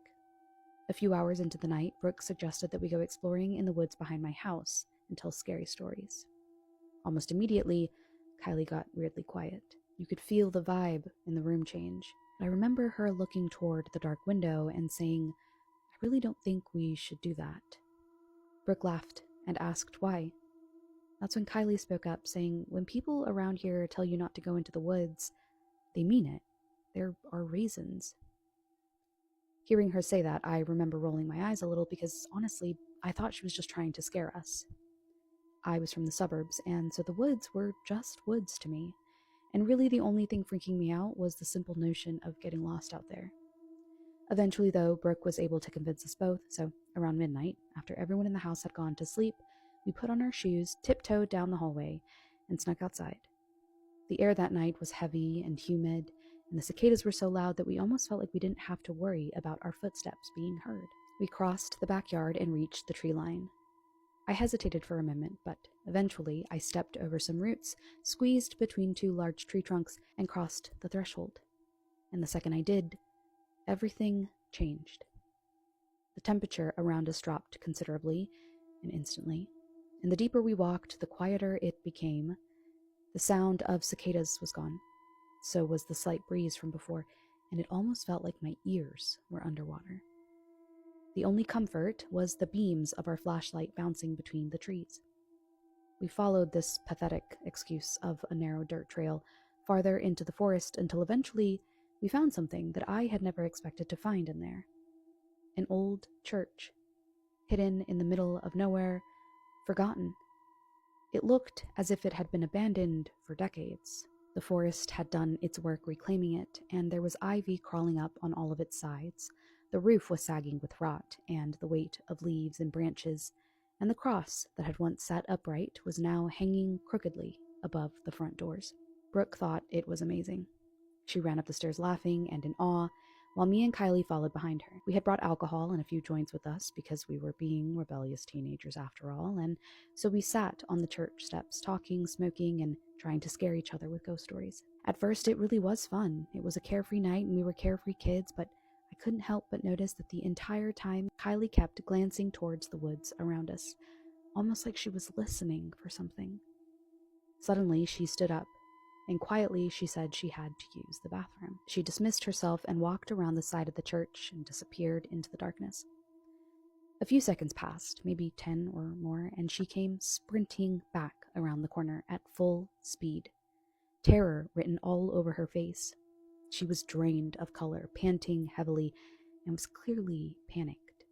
A few hours into the night, Brooke suggested that we go exploring in the woods behind my house and tell scary stories. Almost immediately, Kylie got weirdly quiet. You could feel the vibe in the room change. I remember her looking toward the dark window and saying, "I really don't think we should do that." Brooke laughed and asked why. That's when Kylie spoke up, saying, "When people around here tell you not to go into the woods, they mean it. There are reasons." Hearing her say that, I remember rolling my eyes a little because, honestly, I thought she was just trying to scare us. I was from the suburbs, and so the woods were just woods to me, and really the only thing freaking me out was the simple notion of getting lost out there. Eventually, though, Brooke was able to convince us both, so around midnight, after everyone in the house had gone to sleep, we put on our shoes, tiptoed down the hallway, and snuck outside. The air that night was heavy and humid, and the cicadas were so loud that we almost felt like we didn't have to worry about our footsteps being heard. We crossed the backyard and reached the tree line. I hesitated for a moment, but eventually I stepped over some roots, squeezed between 2 large tree trunks, and crossed the threshold. And the second I did, everything changed. The temperature around us dropped considerably, and instantly. And the deeper we walked, the quieter it became. The sound of cicadas was gone. So was the slight breeze from before, and it almost felt like my ears were underwater. The only comfort was the beams of our flashlight bouncing between the trees. We followed this pathetic excuse of a narrow dirt trail farther into the forest until eventually we found something that I had never expected to find in there. An old church, hidden in the middle of nowhere, forgotten. It looked as if it had been abandoned for decades. The forest had done its work reclaiming it, and there was ivy crawling up on all of its sides. The roof was sagging with rot and the weight of leaves and branches, and the cross that had once sat upright was now hanging crookedly above the front doors. Brooke thought it was amazing. She ran up the stairs laughing and in awe, while me and Kylie followed behind her. We had brought alcohol and a few joints with us because we were being rebellious teenagers after all, and so we sat on the church steps talking, smoking, and trying to scare each other with ghost stories. At first, it really was fun. It was a carefree night and we were carefree kids, but I couldn't help but notice that the entire time Kylie kept glancing towards the woods around us, almost like she was listening for something. Suddenly, she stood up, and quietly she said she had to use the bathroom. She dismissed herself and walked around the side of the church and disappeared into the darkness. A few seconds passed, maybe 10 or more, and she came sprinting back around the corner at full speed, terror written all over her face. She was drained of color, panting heavily, and was clearly panicked.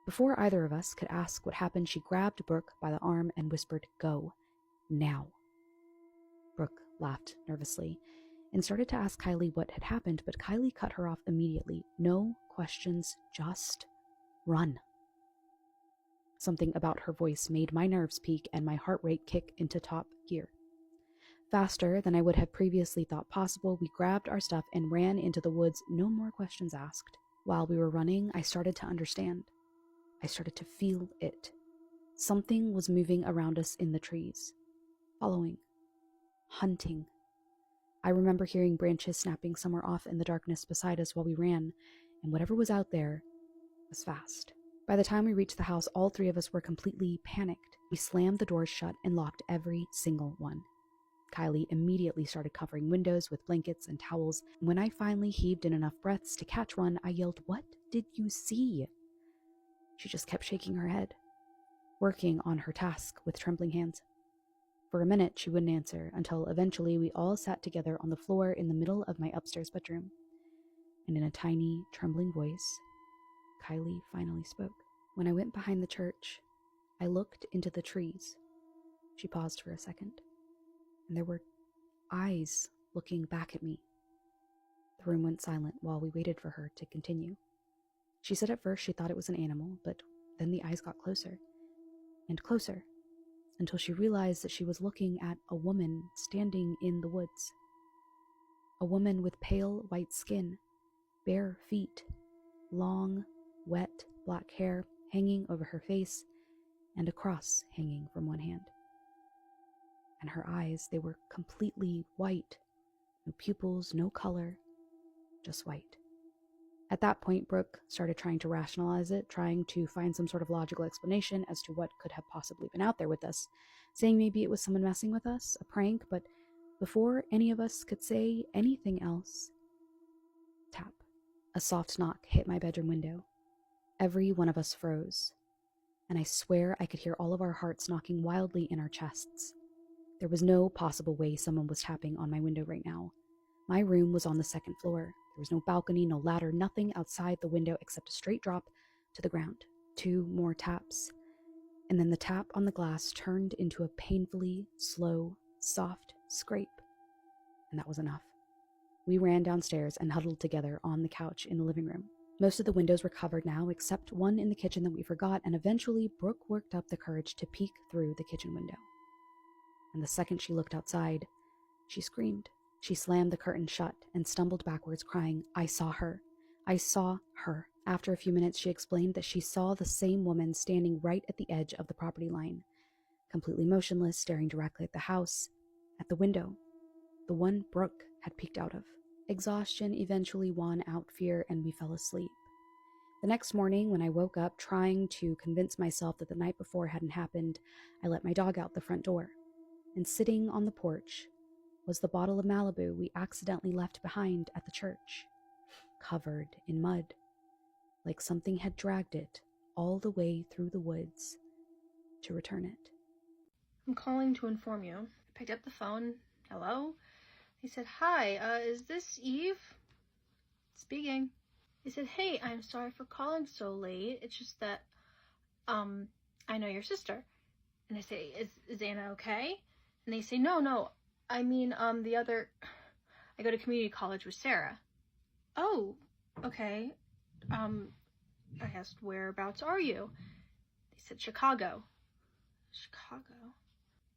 Before either of us could ask what happened, she grabbed Brooke by the arm and whispered, "Go. Now." Brooke laughed nervously and started to ask Kylie what had happened, but Kylie cut her off immediately. "No questions, just run." Something about her voice made my nerves peak and my heart rate kick into top gear. Faster than I would have previously thought possible, we grabbed our stuff and ran into the woods, no more questions asked. While we were running, I started to understand. I started to feel it. Something was moving around us in the trees. Following. Hunting. I remember hearing branches snapping somewhere off in the darkness beside us while we ran, and whatever was out there was fast. By the time we reached the house, all three of us were completely panicked. We slammed the doors shut and locked every single one. Kylie immediately started covering windows with blankets and towels, and when I finally heaved in enough breaths to catch one, I yelled, "What did you see?" She just kept shaking her head, working on her task with trembling hands. For a minute, she wouldn't answer, until eventually we all sat together on the floor in the middle of my upstairs bedroom. And in a tiny, trembling voice, Kylie finally spoke. "When I went behind the church, I looked into the trees." She paused for a second, and there were eyes looking back at me. The room went silent while we waited for her to continue. She said at first she thought it was an animal, but then the eyes got closer and closer until she realized that she was looking at a woman standing in the woods. A woman with pale white skin, bare feet, long, wet black hair hanging over her face, and a cross hanging from one hand. And her eyes, they were completely white. No pupils, no color, just white. At that point, Brooke started trying to rationalize it, trying to find some sort of logical explanation as to what could have possibly been out there with us, saying maybe it was someone messing with us, a prank, but before any of us could say anything else, tap. A soft knock hit my bedroom window. Every one of us froze, and I swear I could hear all of our hearts knocking wildly in our chests. There was no possible way someone was tapping on my window right now. My room was on the second floor. There was no balcony, no ladder, nothing outside the window except a straight drop to the ground. 2 more taps, and then the tap on the glass turned into a painfully slow, soft scrape. And that was enough. We ran downstairs and huddled together on the couch in the living room. Most of the windows were covered now, except one in the kitchen that we forgot, and eventually Brooke worked up the courage to peek through the kitchen window. And the second she looked outside, she screamed. She slammed the curtain shut and stumbled backwards, crying, "I saw her. I saw her." After a few minutes, she explained that she saw the same woman standing right at the edge of the property line, completely motionless, staring directly at the house, at the window, the one Brooke had peeked out of. Exhaustion eventually won out fear, and we fell asleep. The next morning, when I woke up trying to convince myself that the night before hadn't happened, I let my dog out the front door. And sitting on the porch was the bottle of Malibu we accidentally left behind at the church, covered in mud, like something had dragged it all the way through the woods to return it. "I'm calling to inform you." I picked up the phone. "Hello?" He said, "Hi, is this Eve?" "Speaking." He said, "Hey, I'm sorry for calling so late. It's just that, I know your sister." And I say, is Anna okay? And they say, no, I mean, the other, I go to community college with Sarah. "Oh, okay. I asked, whereabouts are you?" They said, Chicago. Chicago?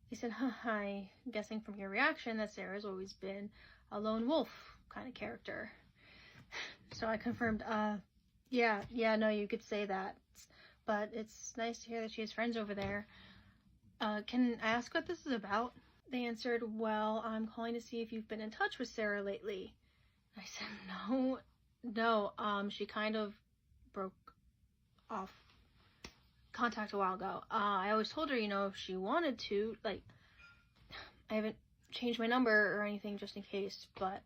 He said, I'm guessing from your reaction that Sarah's always been a lone wolf kind of character. So I confirmed, yeah, no, you could say that. But it's nice to hear that she has friends over there. Can I ask what this is about?" They answered, "Well, I'm calling to see if you've been in touch with Sarah lately." I said, no, she kind of broke off contact a while ago. I always told her, if she wanted to, I haven't changed my number or anything just in case, but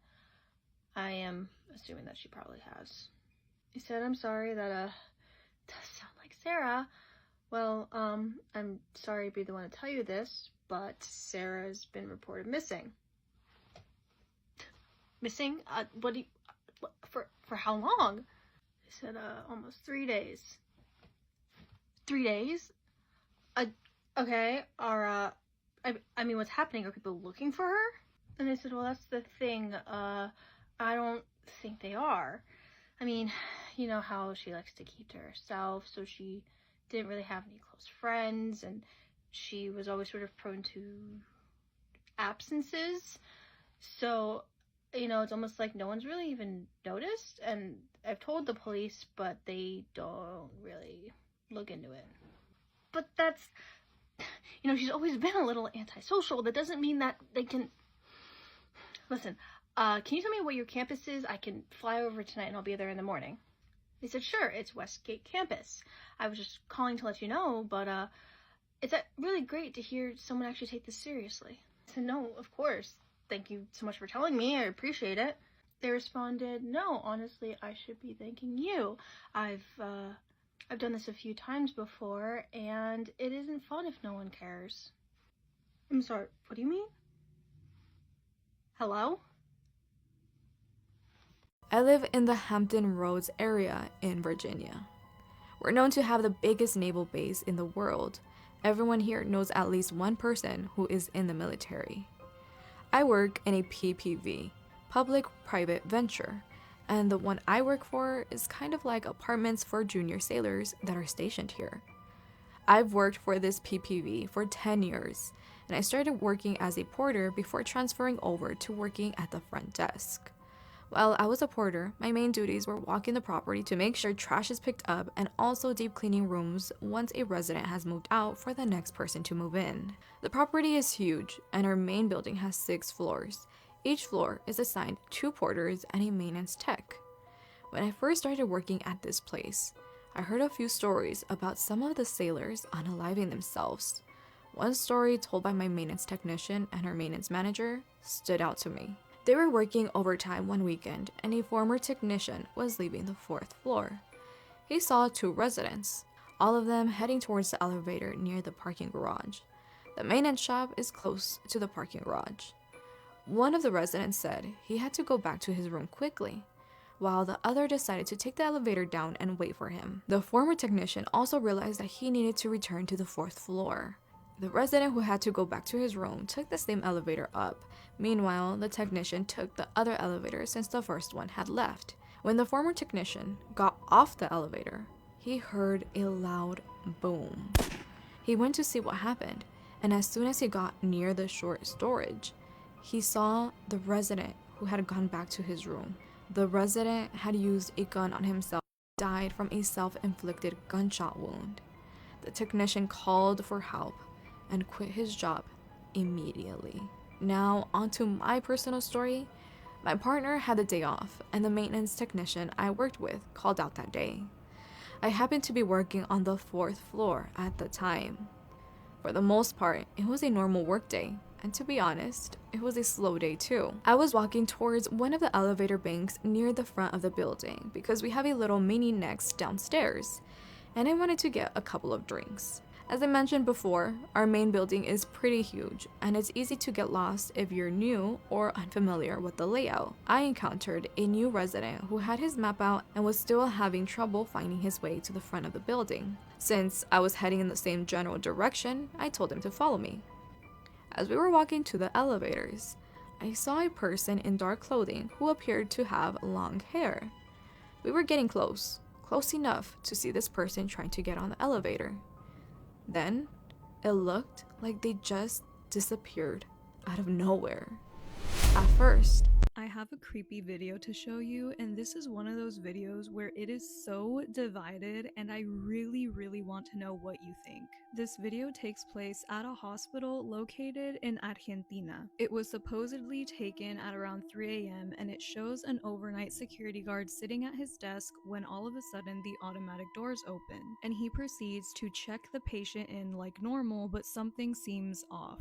I am assuming that she probably has. He said, "I'm sorry, that does sound like Sarah. Well, I'm sorry to be the one to tell you this, but Sarah's been reported missing." "Missing? For how long?" He said, almost 3 days. 3 days? Okay, I mean, what's happening? Are people looking for her? And I said, well, that's the thing. I don't think they are. I mean, you know how she likes to keep to herself, so she didn't really have any close friends, and she was always sort of prone to absences. So, you know, it's almost like no one's really even noticed, and I've told the police, but they don't really look into it. But that's, you know, she's always been a little antisocial. That doesn't mean that they can... Listen, can you tell me what your campus is? I can fly over tonight and I'll be there in the morning. They said, sure, it's Westgate campus. I was just calling to let you know, but it's really great to hear someone actually take this seriously. I said, no, of course. Thank you so much for telling me. I appreciate it. They responded, no, honestly, I should be thanking you. I've done this a few times before, and it isn't fun if no one cares. I'm sorry, what do you mean? Hello? I live in the Hampton Roads area in Virginia. We're known to have the biggest naval base in the world. Everyone here knows at least one person who is in the military. I work in a PPV, public-private venture, and the one I work for is kind of like apartments for junior sailors that are stationed here. I've worked for this PPV for 10 years, and I started working as a porter before transferring over to working at the front desk. While I was a porter, my main duties were walking the property to make sure trash is picked up and also deep cleaning rooms once a resident has moved out for the next person to move in. The property is huge, and our main building has 6 floors. Each floor is assigned 2 porters and a maintenance tech. When I first started working at this place, I heard a few stories about some of the sailors unaliving themselves. One story told by my maintenance technician and her maintenance manager stood out to me. They were working overtime one weekend, and a former technician was leaving the 4th floor. He saw 2 residents, all of them heading towards the elevator near the parking garage. The maintenance shop is close to the parking garage. One of the residents said he had to go back to his room quickly, while the other decided to take the elevator down and wait for him. The former technician also realized that he needed to return to the 4th floor. The resident who had to go back to his room took the same elevator up. Meanwhile, the technician took the other elevator since the first one had left. When the former technician got off the elevator, he heard a loud boom. He went to see what happened, and as soon as he got near the short storage, he saw the resident who had gone back to his room. The resident had used a gun on himself, died from a self-inflicted gunshot wound. The technician called for help and quit his job immediately. Now, onto my personal story. My partner had the day off, and the maintenance technician I worked with called out that day. I happened to be working on the 4th floor at the time. For the most part, it was a normal work day, and to be honest, it was a slow day too. I was walking towards one of the elevator banks near the front of the building because we have a little mini Next downstairs, and I wanted to get a couple of drinks. As I mentioned before, our main building is pretty huge, and it's easy to get lost if you're new or unfamiliar with the layout. I encountered a new resident who had his map out and was still having trouble finding his way to the front of the building. Since I was heading in the same general direction, I told him to follow me. As we were walking to the elevators, I saw a person in dark clothing who appeared to have long hair. We were getting close enough to see this person trying to get on the elevator. Then, it looked like they just disappeared out of nowhere. At first, I have a creepy video to show you, and this is one of those videos where it is so divided, and I really want to know what you think. This video takes place at a hospital located in Argentina. It was supposedly taken at around 3 a.m. and it shows an overnight security guard sitting at his desk when all of a sudden the automatic doors open, and he proceeds to check the patient in like normal, but something seems off.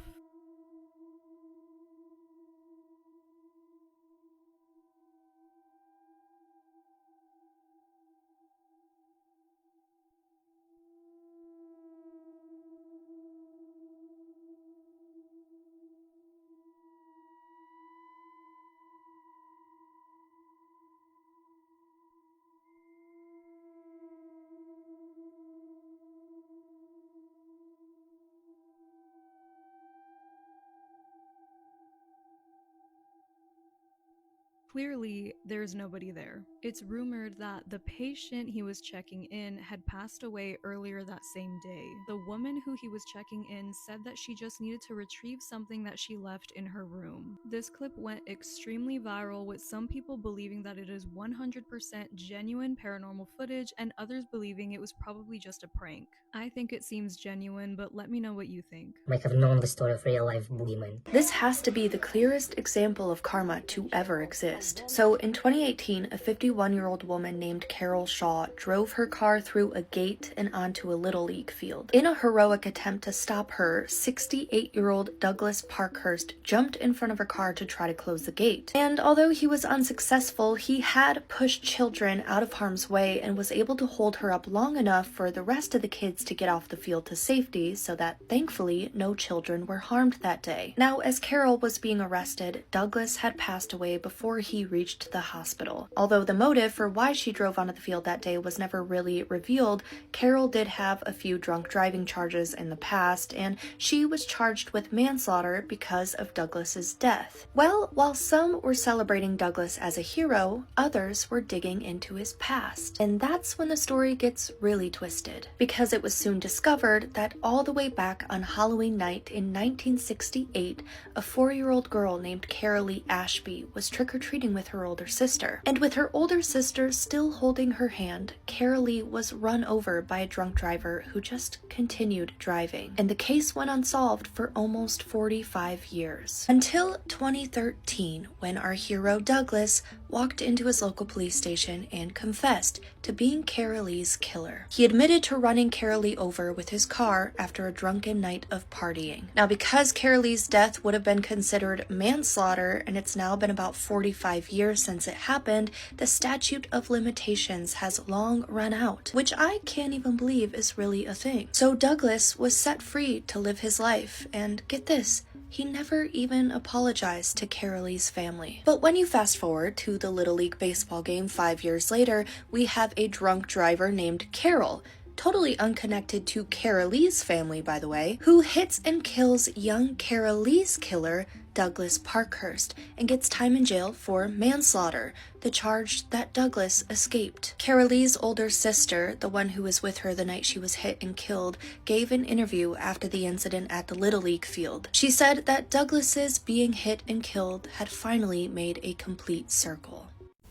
Clearly, there's nobody there. It's rumored that the patient he was checking in had passed away earlier that same day. The woman who he was checking in said that she just needed to retrieve something that she left in her room. This clip went extremely viral, with some people believing that it is 100% genuine paranormal footage and others believing it was probably just a prank. I think it seems genuine, but let me know what you think. Might have known the story of real-life boogeyman. This has to be the clearest example of karma to ever exist. So in 2018, a 51-year-old woman named Carol Shaw drove her car through a gate and onto a Little League field. In a heroic attempt to stop her, 68-year-old Douglas Parkhurst jumped in front of her car to try to close the gate. And although he was unsuccessful, he had pushed children out of harm's way and was able to hold her up long enough for the rest of the kids to get off the field to safety, so that thankfully no children were harmed that day. Now, as Carol was being arrested, Douglas had passed away before he reached the hospital. Although the motive for why she drove onto the field that day was never really revealed, Carol did have a few drunk driving charges in the past, and she was charged with manslaughter because of Douglas's death. Well, while some were celebrating Douglas as a hero, others were digging into his past. And that's when the story gets really twisted, because it was soon discovered that all the way back on Halloween night in 1968, a 4-year-old girl named Carolee Ashby was trick-or-treating with her older sister. And with her older sister still holding her hand, Carolee was run over by a drunk driver who just continued driving. And the case went unsolved for almost 45 years. Until 2013, when our hero Douglas walked into his local police station and confessed to being Carolee's killer. He admitted to running Carolee over with his car after a drunken night of partying. Now, because Carolee's death would have been considered manslaughter, and it's now been about 45 years since it happened, the statute of limitations has long run out, which I can't even believe is really a thing. So Douglas was set free to live his life, and get this, he never even apologized to Carolee's family. But when you fast forward to the Little League baseball game 5 years later, we have a drunk driver named Carol, totally unconnected to Carolee's family, by the way, who hits and kills young Carolee's killer, Douglas Parkhurst, and gets time in jail for manslaughter, the charge that Douglas escaped. Carolee's older sister, the one who was with her the night she was hit and killed, gave an interview after the incident at the Little League field. She said that Douglas's being hit and killed had finally made a complete circle.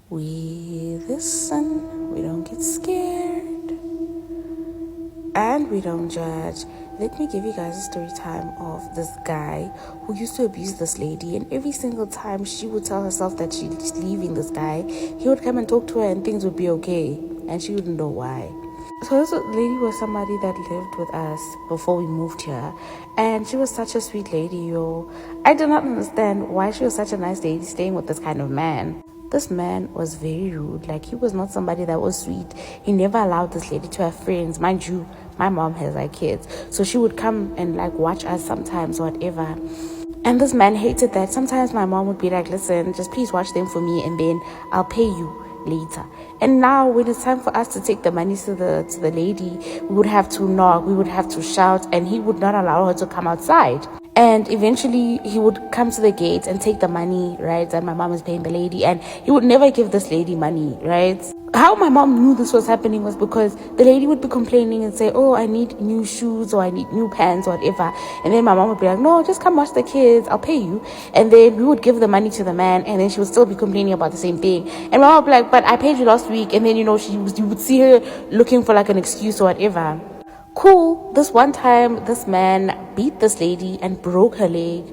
We listen, we don't get scared, and we don't judge. Let me give you guys a story time of this guy who used to abuse this lady, and every single time she would tell herself that she's leaving this guy, he would come and talk to her and things would be okay, and she wouldn't know why. So this lady was somebody that lived with us before we moved here, and she was such a sweet lady, yo. I did not understand why she was such a nice lady staying with this kind of man. This man was very rude. Like, he was not somebody that was sweet. He never allowed this lady to have friends. Mind you, my mom has like kids, so she would come and like watch us sometimes or whatever. And this man hated that. Sometimes my mom would be like, listen, just please watch them for me and then I'll pay you later. And now when it's time for us to take the money to the lady, we would have to knock, we would have to shout, and he would not allow her to come outside. And eventually he would come to the gate and take the money, right, that my mom is paying the lady, and he would never give this lady money, right? How my mom knew this was happening was because the lady would be complaining and say, oh, I need new shoes or I need new pants or whatever. And then my mom would be like, no, just come watch the kids, I'll pay you. And then we would give the money to the man, and then she would still be complaining about the same thing. And my mom would be like, but I paid you last week. And then, you know, you would see her looking for like an excuse or whatever. Cool. This one time, this man beat this lady and broke her leg.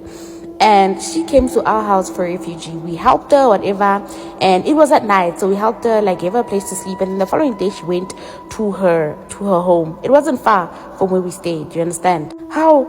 And she came to our house for refugee. We helped her, whatever. And it was at night, so we helped her, like, gave her a place to sleep. And then the following day, she went to her home. It wasn't far from where we stayed. You understand? How?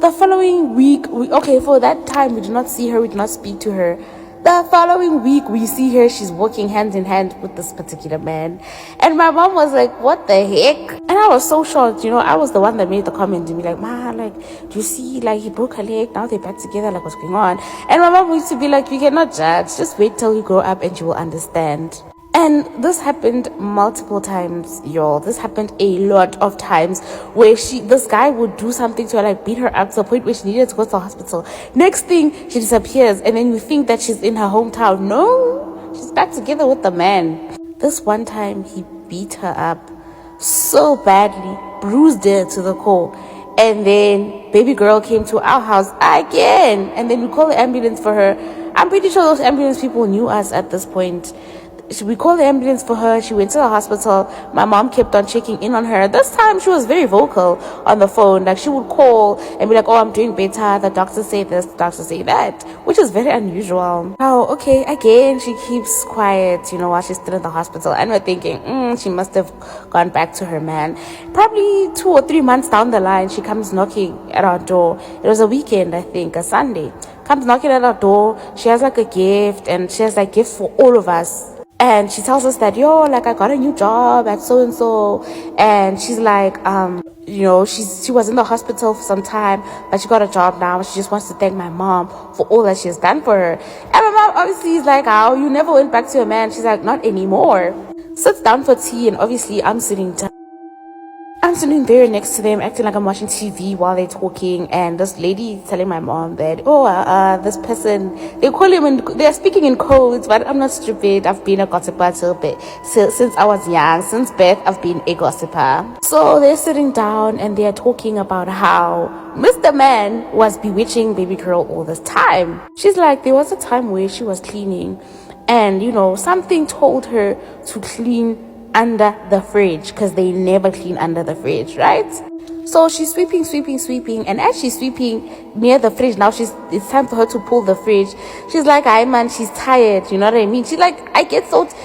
The following week, for that time, we did not see her. We did not speak to her. The following week, we see her, she's walking hand in hand with this particular man. And my mom was like, what the heck? And I was so shocked, you know, I was the one that made the comment and be like, ma, like, do you see, like, he broke her leg, now they're back together, like, what's going on? And my mom used to be like, you cannot judge, just wait till you grow up and you will understand. And this happened multiple times, y'all. This happened a lot of times where this guy would do something to her, like beat her up to the point where she needed to go to the hospital. Next thing, she disappears, and then you think that she's in her hometown. No, She's back together with the man. This one time, he beat her up so badly, bruised her to the core. And then baby girl came to our house again. And then we called the ambulance for her. I'm pretty sure those ambulance people knew us at this point. We called the ambulance for her. She went to the hospital. My mom kept on checking in on her. This time she was very vocal on the phone. Like, she would call and be like, oh, I'm doing better. The doctors say this, the doctors say that, which is very unusual. Oh, okay, again, she keeps quiet, while she's still in the hospital. And we're thinking, she must have gone back to her man. Probably 2 or 3 months down the line, she comes knocking at our door. It was a weekend, I think, a Sunday. Comes knocking at our door. She has like a gift, and she has like gifts for all of us. And she tells us that, I got a new job at so-and-so. And she's like, she was in the hospital for some time, but she got a job now. She just wants to thank my mom for all that she has done for her. And my mom obviously is like, oh, you never went back to your man. She's like, not anymore. Sits down for tea, and obviously I'm sitting down. I'm sitting there next to them, acting like I'm watching TV while they're talking, and this lady is telling my mom that, this person, they're speaking in codes, but I'm not stupid. I've been a gossiper since I was young. Since birth, I've been a gossiper. So they're sitting down and they're talking about how Mr. Man was bewitching baby girl all this time. She's like, there was a time where she was cleaning, and, something told her to clean under the fridge, because they never clean under the fridge, right? So she's sweeping, and as she's sweeping near the fridge, now it's time for her to pull the fridge. She's like, hi man, she's tired, you know what I mean? She's like,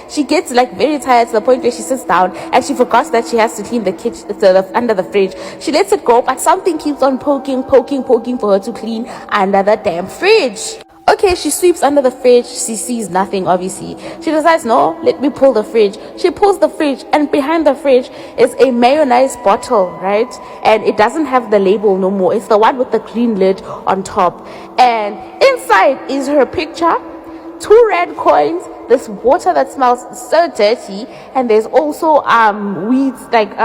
she gets like very tired to the point where she sits down and she forgets that she has to clean the kitchen, under the fridge. She lets it go, but something keeps on poking for her to clean under the damn fridge. Okay, she sweeps under the fridge. She sees nothing, obviously. She decides, no, let me pull the fridge. She pulls the fridge, and behind the fridge is a mayonnaise bottle, right? And it doesn't have the label no more. It's the one with the green lid on top. And inside is her picture, 2 red coins, this water that smells so dirty, and there's also weeds, like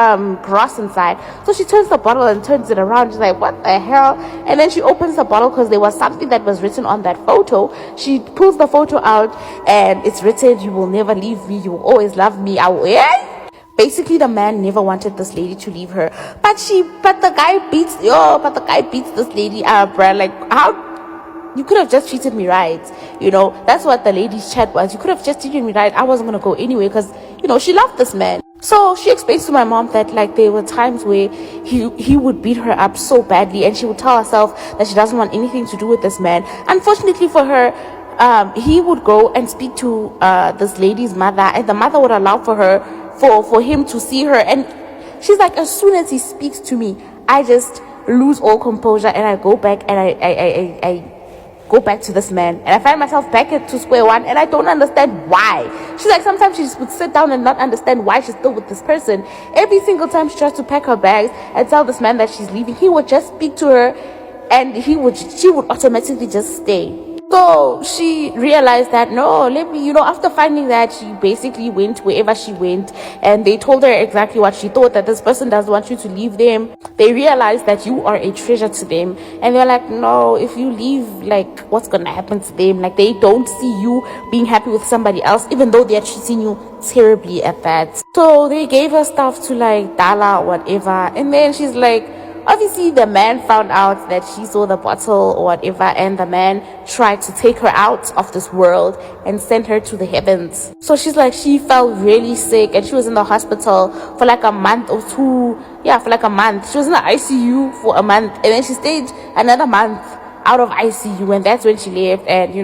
grass inside. So she turns the bottle and turns it around. She's like, what the hell? And then she opens the bottle because there was something that was written on that photo. She pulls the photo out, and it's written, you will never leave me, you will always love me. Basically, the man never wanted this lady to leave her, but the guy beats this lady up, bruh. Like, how? You could have just treated me right, That's what the lady's chat was. You could have just treated me right. I wasn't gonna go anyway because, she loved this man. So she explains to my mom that, like, there were times where he would beat her up so badly, and she would tell herself that she doesn't want anything to do with this man. Unfortunately for her, he would go and speak to this lady's mother, and the mother would allow for him to see her. And she's like, as soon as he speaks to me, I just lose all composure, and I go back and I go back to this man, and I find myself back to square one, and I don't understand why. She's like, sometimes she just would sit down and not understand why she's still with this person. Every single time she tries to pack her bags and tell this man that she's leaving, he would just speak to her, and she would automatically just stay. So she realized that, no, let me, after finding that, she basically went wherever she went, and they told her exactly what she thought, that this person doesn't want you to leave them. They realized that you are a treasure to them, and they're like, no, if you leave, like, what's gonna happen to them? Like, they don't see you being happy with somebody else, even though they're treating you terribly at that. So they gave her stuff to, like, Dala or whatever, and then she's like, obviously the man found out that she saw the bottle or whatever, and the man tried to take her out of this world and send her to the heavens. So she's like, she felt really sick, and she was in the hospital for like a month or 2. Yeah, for like a month. She was in the ICU for a month, and then she stayed another month out of ICU, and that's when she left. And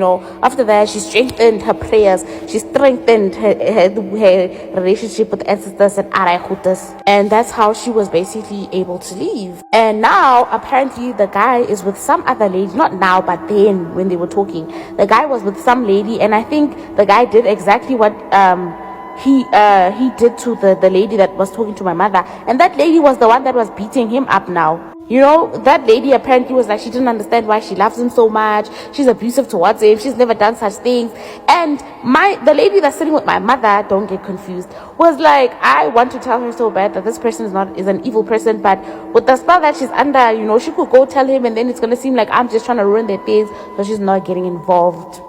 after that, she strengthened her prayers, she strengthened her relationship with ancestors and Arayhutas, and that's how she was basically able to leave. And now apparently the guy is with some other lady. Not now, but then when they were talking, the guy was with some lady, and I think the guy did exactly what he did to the lady that was talking to my mother, and that lady was the one that was beating him up now. That lady apparently was like, she didn't understand why she loves him so much. She's abusive towards him. She's never done such things. And the lady that's sitting with my mother, don't get confused, was like, I want to tell her so bad that this person is an evil person, but with the spell that she's under, she could go tell him, and then it's gonna seem like I'm just trying to ruin their things, so she's not getting involved.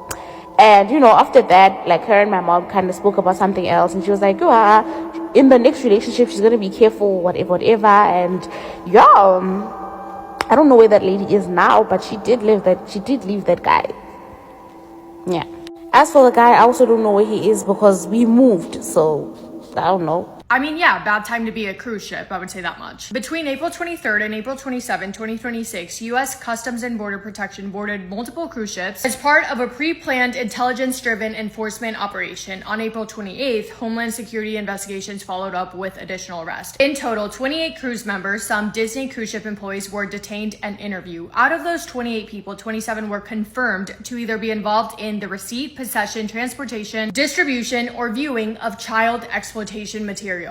And, you know, after that, like, her and my mom kind of spoke about something else. And she was like, in the next relationship, she's going to be careful, whatever. And, yeah, I don't know where that lady is now, but she did leave that guy. Yeah. As for the guy, I also don't know where he is because we moved. So, I don't know. I mean, yeah, bad time to be a cruise ship, I would say that much. Between April 23rd and April 27, 2026, U.S. Customs and Border Protection boarded multiple cruise ships as part of a pre-planned intelligence-driven enforcement operation. On April 28th, Homeland Security investigations followed up with additional arrests. In total, 28 cruise members, some Disney cruise ship employees, were detained and interviewed. Out of those 28 people, 27 were confirmed to either be involved in the receipt, possession, transportation, distribution, or viewing of child exploitation material.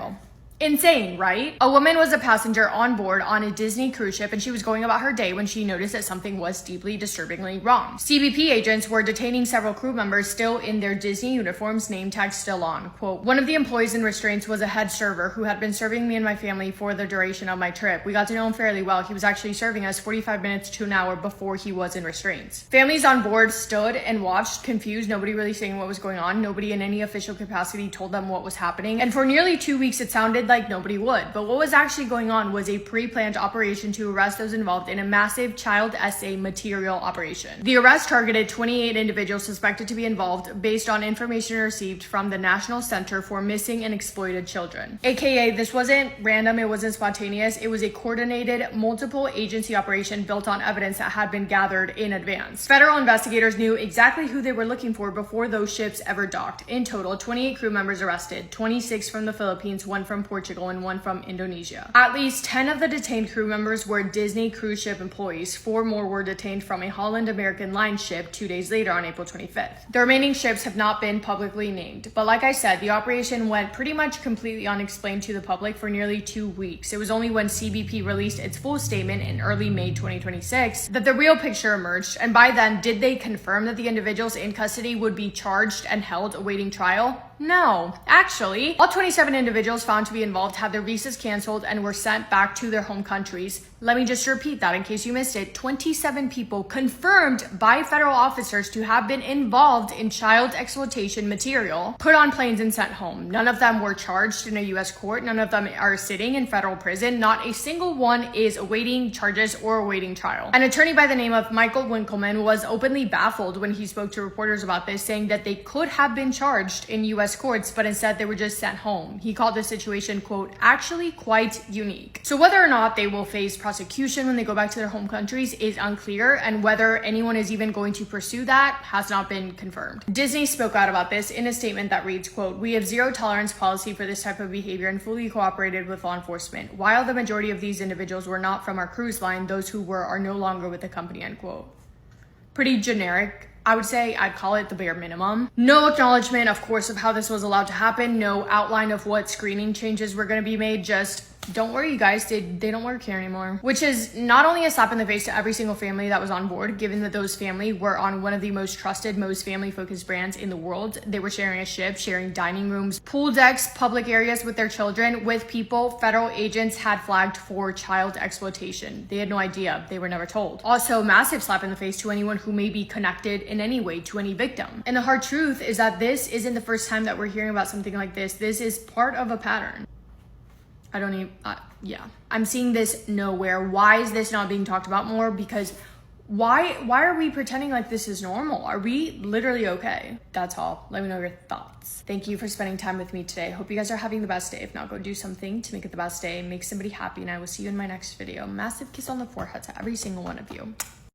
Insane, right? A woman was a passenger on board on a Disney cruise ship and she was going about her day when she noticed that something was deeply disturbingly wrong. CBP agents were detaining several crew members still in their Disney uniforms, name tags still on. Quote, one of the employees in restraints was a head server who had been serving me and my family for the duration of my trip. We got to know him fairly well. He was actually serving us 45 minutes to an hour before he was in restraints. Families on board stood and watched, confused, nobody really saying what was going on. Nobody in any official capacity told them what was happening. And for nearly 2 weeks, it sounded like nobody would. But what was actually going on was a pre-planned operation to arrest those involved in a massive child SA material operation. The arrest targeted 28 individuals suspected to be involved based on information received from the National Center for Missing and Exploited Children. AKA, this wasn't random, it wasn't spontaneous, it was a coordinated, multiple agency operation built on evidence that had been gathered in advance. Federal investigators knew exactly who they were looking for before those ships ever docked. In total, 28 crew members arrested, 26 from the Philippines, 1 from Portugal, and 1 from Indonesia. At least 10 of the detained crew members were Disney cruise ship employees. 4 more were detained from a Holland American Line ship 2 days later on April 25th. The remaining ships have not been publicly named, but like I said, the operation went pretty much completely unexplained to the public for nearly 2 weeks. It was only when CBP released its full statement in early May 2026 that the real picture emerged, and by then, did they confirm that the individuals in custody would be charged and held awaiting trial? No. Actually, all 27 individuals found to be involved had their visas canceled and were sent back to their home countries. Let me just repeat that in case you missed it. 27 people confirmed by federal officers to have been involved in child exploitation material, put on planes and sent home. None of them were charged in a U.S. court. None of them are sitting in federal prison. Not a single one is awaiting charges or awaiting trial. An attorney by the name of Michael Winkleman was openly baffled when he spoke to reporters about this, saying that they could have been charged in U.S. courts, but instead they were just sent home. He called the situation, quote, actually quite unique. So whether or not they will face prosecution when they go back to their home countries is unclear, and whether anyone is even going to pursue that has not been confirmed. Disney spoke out about this in a statement that reads, quote, we have zero tolerance policy for this type of behavior and fully cooperated with law enforcement. While the majority of these individuals were not from our cruise line, those who were are no longer with the company, end quote. Pretty generic. I would say I'd call it the bare minimum. No acknowledgement, of course, of how this was allowed to happen. No outline of what screening changes were going to be made. Just don't worry, you guys, they don't work here anymore. Which is not only a slap in the face to every single family that was on board, given that those family were on one of the most trusted, most family-focused brands in the world. They were sharing a ship, sharing dining rooms, pool decks, public areas with their children, with people federal agents had flagged for child exploitation. They had no idea. They were never told. Also, massive slap in the face to anyone who may be connected in any way to any victim. And the hard truth is that this isn't the first time that we're hearing about something like this. This is part of a pattern. I don't even, yeah. I'm seeing this nowhere. Why is this not being talked about more? Because why are we pretending like this is normal? Are we literally okay? That's all. Let me know your thoughts. Thank you for spending time with me today. Hope you guys are having the best day. If not, go do something to make it the best day. Make somebody happy, and I will see you in my next video. Massive kiss on the forehead to every single one of you.